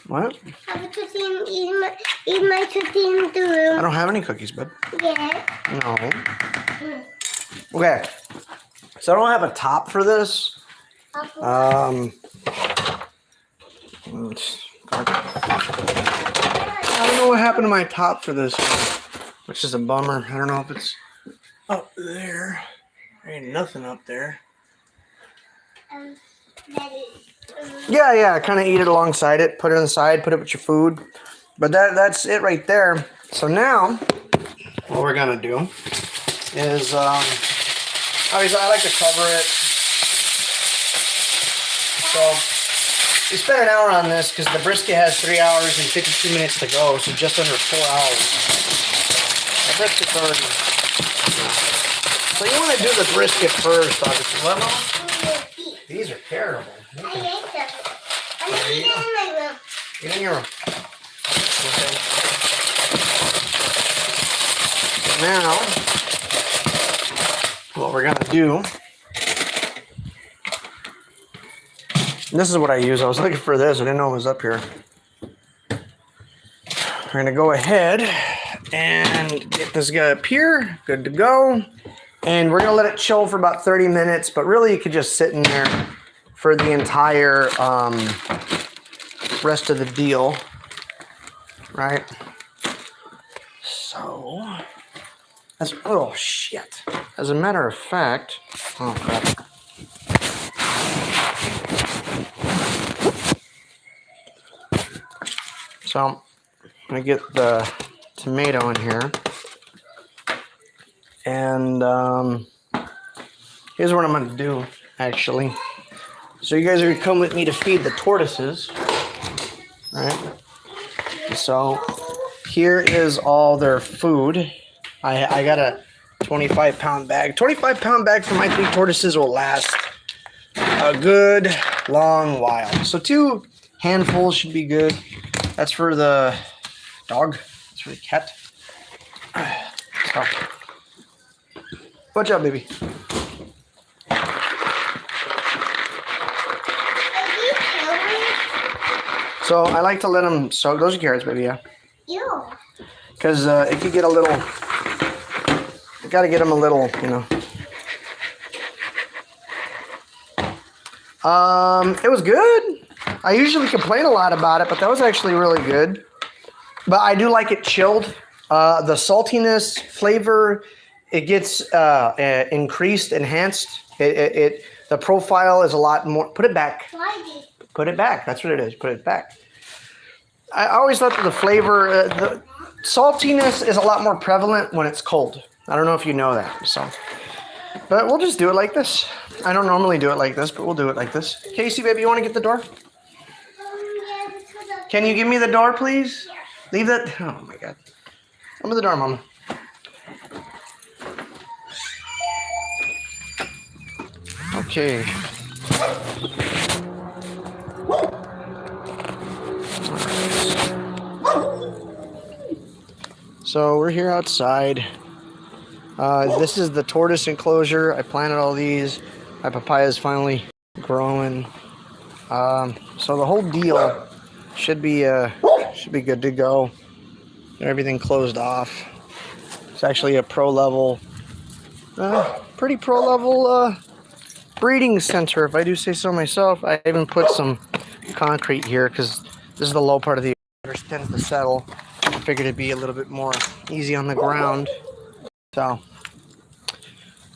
What? Have a cookie and eat my cookie in the room. I don't have any cookies, bud. Yeah. No. Okay. So I don't have a top for this. I don't know what happened to my top for this one, which is a bummer. I don't know if it's up there. There ain't nothing up there. Yeah, kind of eat it alongside it. Put it on the side. Put it with your food. But that's it right there. So now, what we're gonna do is, obviously I like to cover it. So we spent an hour on this because the brisket has 3 hours and 52 minutes to go, so just under 4 hours. So the brisket's already. So you want to do the brisket first, obviously. Well, these are terrible. I like them. I'm gonna eat them in my room. Get in your room. Okay. Now, what we're gonna do. This is what I use. I was looking for this. I didn't know it was up here. We're gonna go ahead and get this guy up here. Good to go. And we're gonna let it chill for about 30 minutes. But really, you could just sit in there for the entire rest of the deal, right? So, oh shit. As a matter of fact, oh crap. So, I'm gonna get the tomato in here. And here's what I'm gonna do, actually. So you guys are gonna come with me to feed the tortoises, right? So here is all their food. I got a 25-pound bag. 25-pound bag for my 3 tortoises will last a good long while. So 2 handfuls should be good. That's for the dog. That's for the cat. So, watch out, baby. So I like to let them soak. Those are carrots, baby, yeah. Ew. Because it could get a little, you got to get them a little, you know. It was good. I usually complain a lot about it, but that was actually really good. But I do like it chilled. The saltiness, flavor, it gets increased, enhanced. The profile is a lot more. Put it back. Put it back. That's what it is. Put it back. I always thought that the flavor, the saltiness is a lot more prevalent when it's cold. I don't know if you know that. So, but we'll just do it like this. I don't normally do it like this, but we'll do it like this. Casey, baby, you want to get the door? Can you give me the door, please? Leave that. Oh my God. Open the door, Mama. Okay. So we're here outside. This is the tortoise enclosure. I planted all these. My papaya is finally growing. So the whole deal should be good to go. Everything closed off. It's actually a pro level, pretty pro level breeding center, if I do say so myself. I even put some concrete here because this is the low part of the water tends to settle. I figured it'd be a little bit more easy on the ground. So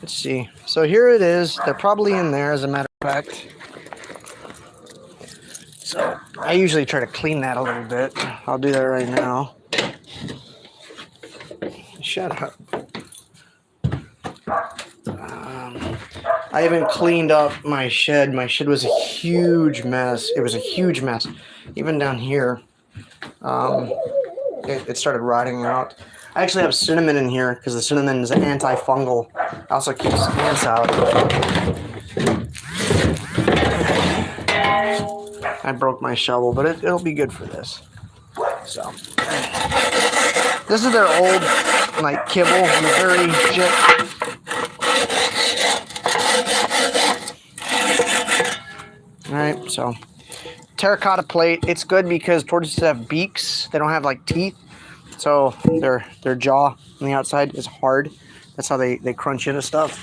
let's see. So here it is. They're probably in there, as a matter of fact. So I usually try to clean that a little bit. I'll do that right now. Shut up. I haven't cleaned up my shed. My shed was a huge mess. It was a huge mess. Even down here, it started rotting out. I actually have cinnamon in here because the cinnamon is antifungal. It also keeps ants out. I broke my shovel, but it'll be good for this. So, this is their old, like, kibble, Missouri shit. Alright, so terracotta plate. It's good because tortoises have beaks. They don't have like teeth. So their jaw on the outside is hard. That's how they crunch into stuff.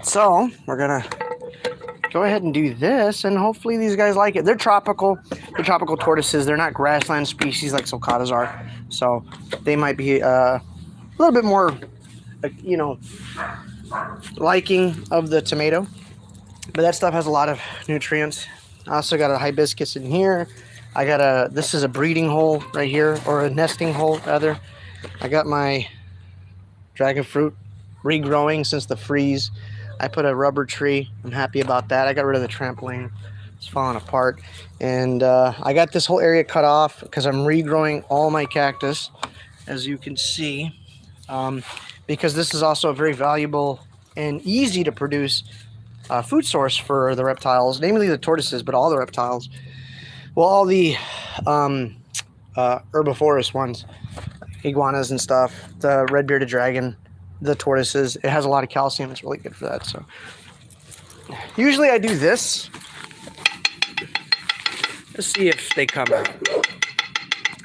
So we're gonna go ahead and do this, and hopefully these guys like it. They're tropical. They're tropical tortoises. They're not grassland species like sulcatas are. So they might be a little bit more, liking of the tomato. But that stuff has a lot of nutrients. I also got a hibiscus in here. This is a breeding hole right here, or a nesting hole rather. I got my dragon fruit regrowing since the freeze. I put a rubber tree. I'm happy about that. I got rid of the trampoline. It's falling apart. And I got this whole area cut off because I'm regrowing all my cactus, as you can see. Because this is also a very valuable and easy to produce food source for the reptiles, namely the tortoises, but all the reptiles. Well, all the herbivorous ones, iguanas and stuff, the red-bearded dragon, the tortoises. It has a lot of calcium. It's really good for that. So usually I do this. Let's see if they come out.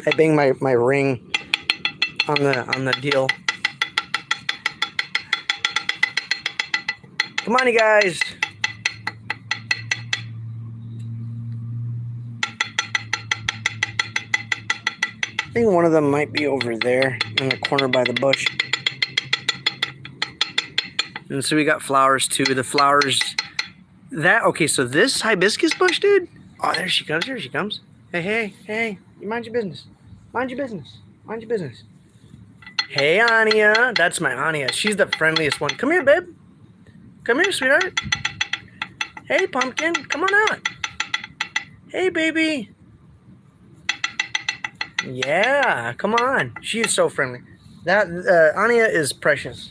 I bang my ring on the deal. Come on, you guys. I think one of them might be over there in the corner by the bush. And so we got flowers too. The flowers, okay, so this hibiscus bush, dude. Oh, there she comes. Here she comes. Hey. You mind your business. Mind your business. Mind your business. Hey, Anya. That's my Anya. She's the friendliest one. Come here, babe. Come here, sweetheart. Hey, pumpkin. Come on out. Hey, baby. Yeah, come on. She is so friendly. That Anya is precious.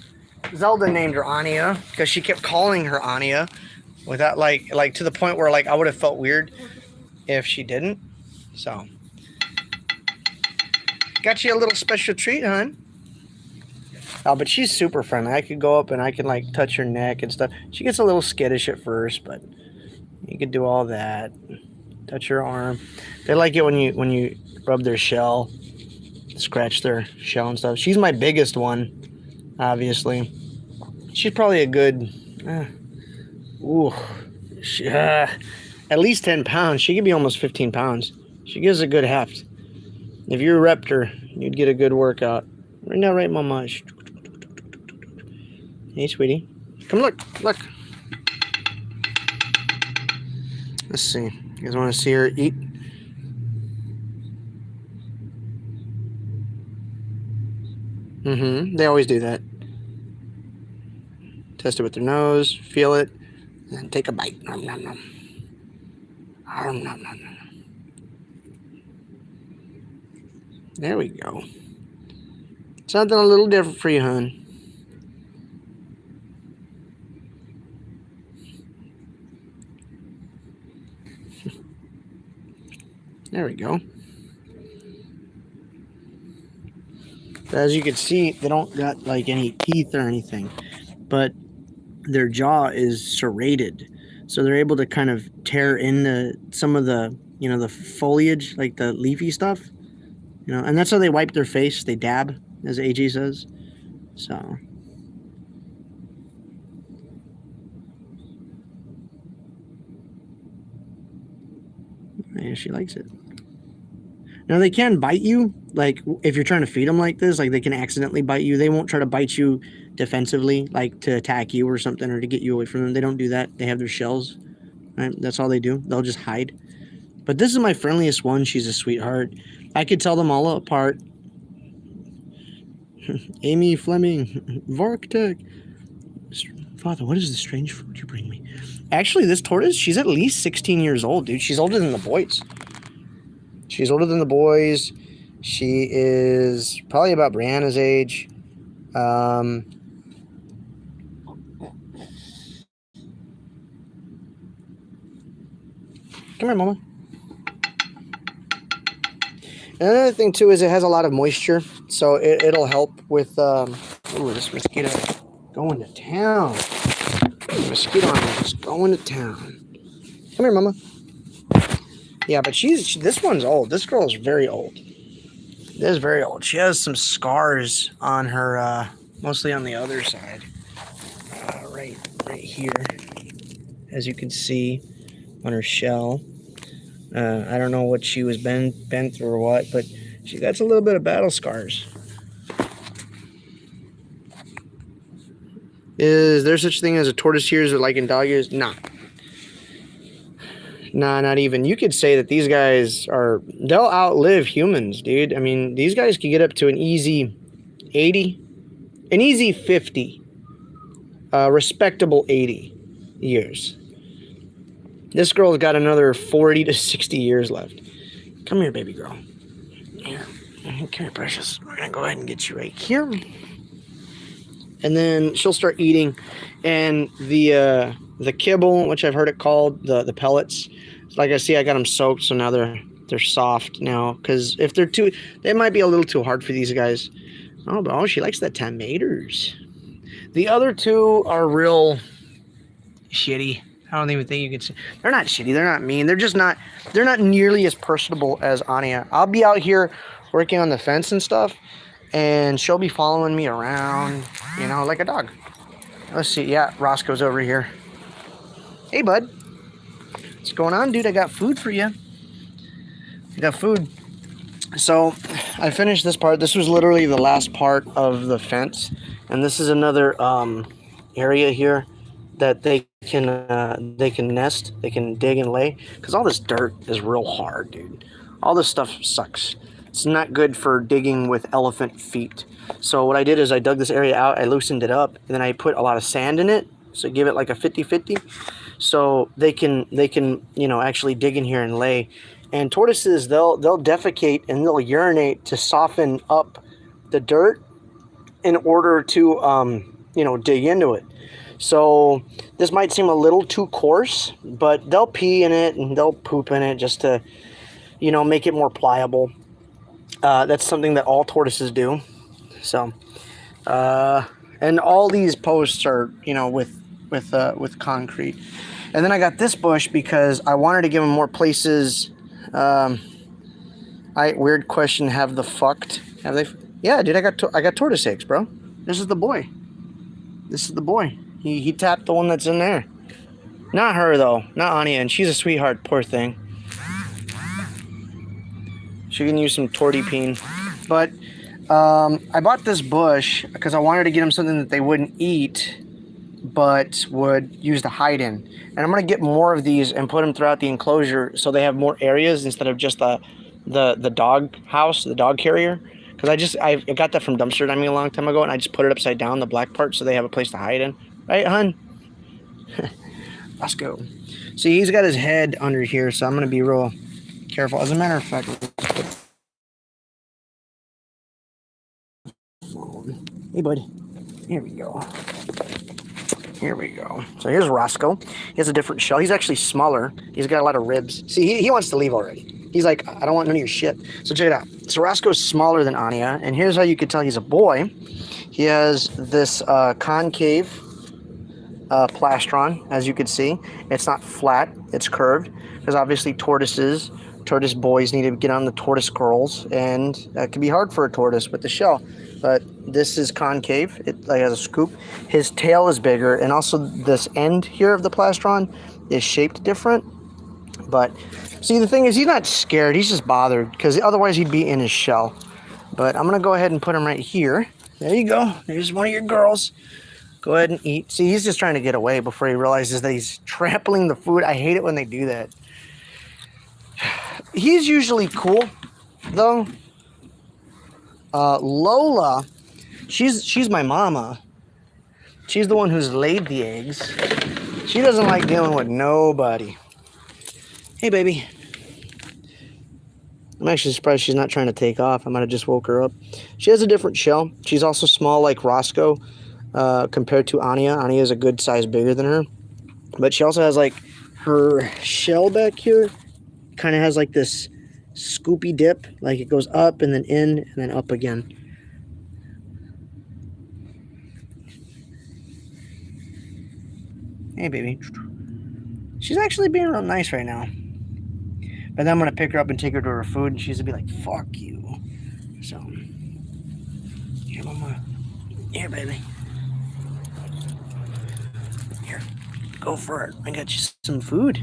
Zelda named her Anya because she kept calling her Anya without like to the point where like I would have felt weird if she didn't. So got you a little special treat, hon. Oh, but she's super friendly. I could go up and I can like touch her neck and stuff. She gets a little skittish at first, but you could do all that. Touch her arm. They like it when you rub their shell, scratch their shell and stuff. She's my biggest one, obviously. She's probably a good, at least 10 pounds. She could be almost 15 pounds. She gives a good heft. If you repped her, you'd get a good workout. Right now, right, mama? Hey, sweetie. Come look. Let's see. You guys want to see her eat? They always do that. Test it with their nose, feel it, and then take a bite. Nom, nom, nom. Nom, nom, nom, nom. There we go. Something a little different for you, hon. There we go. As you can see, they don't got like any teeth or anything, but their jaw is serrated, so they're able to kind of tear into some of the, you know, the foliage, like the leafy stuff, you know, and that's how they wipe their face. They dab, as AJ says. So yeah, she likes it. Now they can bite you, like if you're trying to feed them like this, like they can accidentally bite you. They won't try to bite you defensively, like to attack you or something or to get you away from them. They don't do that. They have their shells, right? That's all they do. They'll just hide. But this is my friendliest one. She's a sweetheart. I could tell them all apart. Amy Fleming, Varktech. Father, what is the strange fruit you bring me? Actually, this tortoise, she's at least 16 years old, dude. She's older than the boys. She's older than the boys. She is probably about Brianna's age. Come here, Mama. Another thing too is it has a lot of moisture, so it'll help with. Ooh, this mosquito going to town. Mosquito on me just going to town. Come here, Mama. Yeah, but this one's old. This girl is very old. This is very old. She has some scars on her, mostly on the other side, right here, as you can see, on her shell. I don't know what she was bent through or what, but she got a little bit of battle scars. Is there such thing as a tortoise ears or like in dog ears? Nah. Nah, not even. You could say that these guys they'll outlive humans, dude. I mean, these guys could get up to an easy 80, an easy 50, respectable 80 years. This girl's got another 40 to 60 years left. Come here, baby girl. Here. Come here, precious. We're going to go ahead and get you right here. And then she'll start eating. And the kibble, which I've heard it called, the pellets, like I see, I got them soaked, so now they're soft now. Because if they're they might be a little too hard for these guys. Oh, she likes the tomatoes. The other two are real shitty. I don't even think you could say. They're not shitty. They're not mean. They're not nearly as personable as Anya. I'll be out here working on the fence and stuff, and she'll be following me around, you know, like a dog. Let's see. Yeah, Roscoe's over here. Hey, bud. What's going on, dude? I got food for you. I got food. So I finished this part. This was literally the last part of the fence, and this is another area here that they can nest, they can dig and lay, because all this dirt is real hard, dude. All this stuff sucks. It's not good for digging with elephant feet. So what I did is I dug this area out, I loosened it up, and then I put a lot of sand in it, so give it like a 50-50, so they can you know, actually dig in here and lay. And tortoises, they'll defecate and they'll urinate to soften up the dirt in order to you know, dig into it. So this might seem a little too coarse, but they'll pee in it and they'll poop in it just to, you know, make it more pliable. That's something that all tortoises do. So, and all these posts are, you know, with concrete. And then I got this bush because I wanted to give them more places. Weird question. Have they? Yeah, dude. I got tortoise eggs, bro. This is the boy. This is the boy. He tapped the one that's in there. Not her, though. Not Anya. And she's a sweetheart. Poor thing. She can use some torty peen. But I bought this bush because I wanted to get them something that they wouldn't eat, but would use to hide in. And I'm going to get more of these and put them throughout the enclosure so they have more areas instead of just the dog house, the dog carrier. Because I got that from dumpster diving a long time ago, and I just put it upside down, the black part, so they have a place to hide in. Right, hun? Let's go. See, he's got his head under here, so I'm going to be real careful. As a matter of fact, hey, buddy. Here we go. Here we go. So here's Roscoe. He has a different shell. He's actually smaller. He's got a lot of ribs. See, he wants to leave already. He's like, I don't want none of your shit. So check it out. So Roscoe's smaller than Anya, and here's how you could tell he's a boy. He has this concave plastron, as you can see. It's not flat, it's curved, because obviously tortoise boys need to get on the tortoise girls, and that can be hard for a tortoise with the shell. But this is concave, it like has a scoop. His tail is bigger, and also this end here of the plastron is shaped different. But see, the thing is, he's not scared, he's just bothered, because otherwise he'd be in his shell. But I'm gonna go ahead and put him right here. There you go, there's one of your girls. Go ahead and eat. See, he's just trying to get away before he realizes that he's trampling the food. I hate it when they do that. He's usually cool, though. Lola, she's my mama. She's the one who's laid the eggs. She doesn't like dealing with nobody. Hey, baby. I'm actually surprised she's not trying to take off. I might have just woke her up. She has a different shell. She's also small like Roscoe. Compared to Anya. Anya is a good size bigger than her. But she also has like her shell back here kind of has like this scoopy dip. Like it goes up and then in and then up again. Hey, baby. She's actually being real nice right now. But then I'm going to pick her up and take her to her food and she's going to be like, fuck you. So, here, mama. Here, baby. Go for it. I got you some food.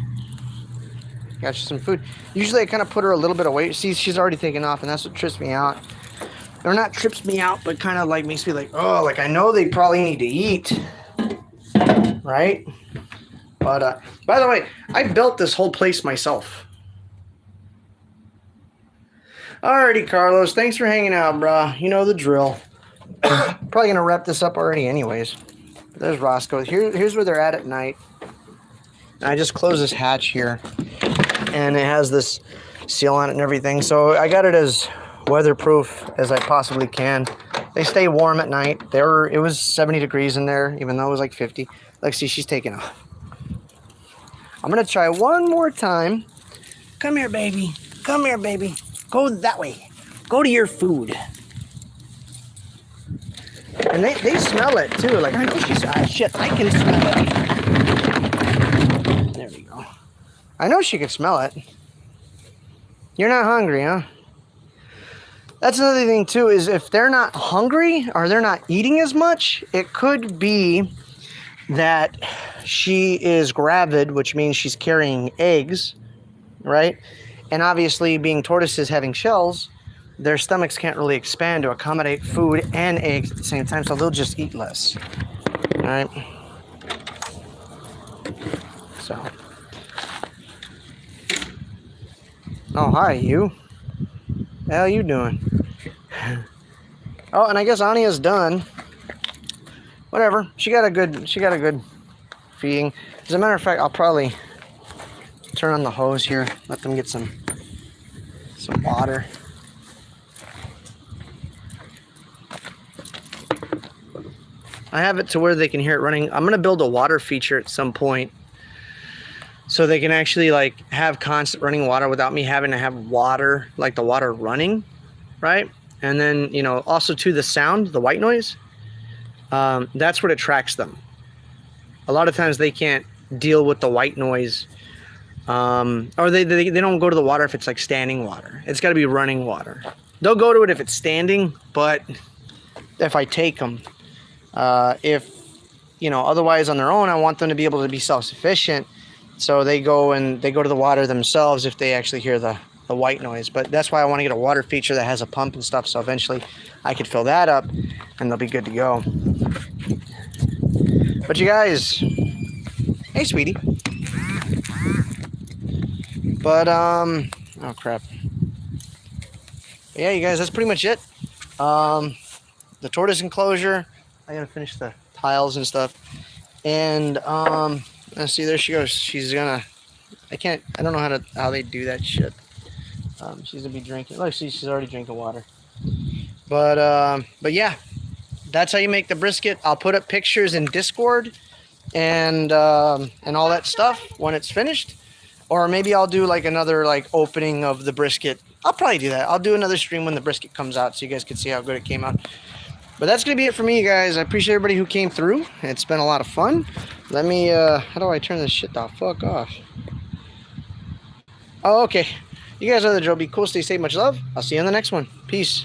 Got you some food. Usually I kind of put her a little bit away. See, she's already taken off, and that's what trips me out. Or not trips me out, but kind of like makes me like, oh, like I know they probably need to eat. Right? But, by the way, I built this whole place myself. Alrighty, Carlos. Thanks for hanging out, brah. You know the drill. Probably going to wrap this up already anyways. There's Roscoe. Here's where they're at night. And I just closed this hatch here. And it has this seal on it and everything. So I got it as weatherproof as I possibly can. They stay warm at night. It was 70 degrees in there, even though it was like 50. Like, see, she's taking off. I'm going to try one more time. Come here, baby. Come here, baby. Go that way. Go to your food. And they smell it too. Like, I know she's shit. I can smell it. There we go. I know she can smell it. You're not hungry, huh? That's another thing too, is if they're not hungry or they're not eating as much, it could be that she is gravid, which means she's carrying eggs, right? And obviously, being tortoises having shells, their stomachs can't really expand to accommodate food and eggs at the same time, so they'll just eat less. All right? So. Oh, hi, you. The hell you doing? Oh, and I guess Anya's done. Whatever. She got a good feeding. As a matter of fact, I'll probably turn on the hose here, let them get some water. I have it to where they can hear it running. I'm gonna build a water feature at some point so they can actually like have constant running water without me having to have water, like the water running, right? And then, you know, also to the sound, the white noise, that's what attracts them. A lot of times they can't deal with the white noise, or they don't go to the water if it's like standing water. It's got to be running water. They'll go to it if it's standing, but if I take them, if, you know, otherwise on their own, I want them to be able to be self-sufficient. So they go to the water themselves if they actually hear the white noise. But that's why I want to get a water feature that has a pump and stuff. So eventually I could fill that up and they'll be good to go. But you guys, hey, sweetie. But, oh crap. Yeah, you guys, that's pretty much it. The tortoise enclosure, I gotta finish the tiles and stuff. And, let's see, there she goes. She's gonna, I don't know how they do that shit. She's gonna be drinking. Look, see, she's already drinking water. But yeah, that's how you make the brisket. I'll put up pictures in Discord and all that stuff when it's finished. Or maybe I'll do like another like opening of the brisket. I'll probably do that. I'll do another stream when the brisket comes out so you guys can see how good it came out. But that's going to be it for me, guys. I appreciate everybody who came through. It's been a lot of fun. Let me, how do I turn this shit the fuck off? Oh, okay. You guys know the drill. Be cool, stay safe, much love. I'll see you on the next one. Peace.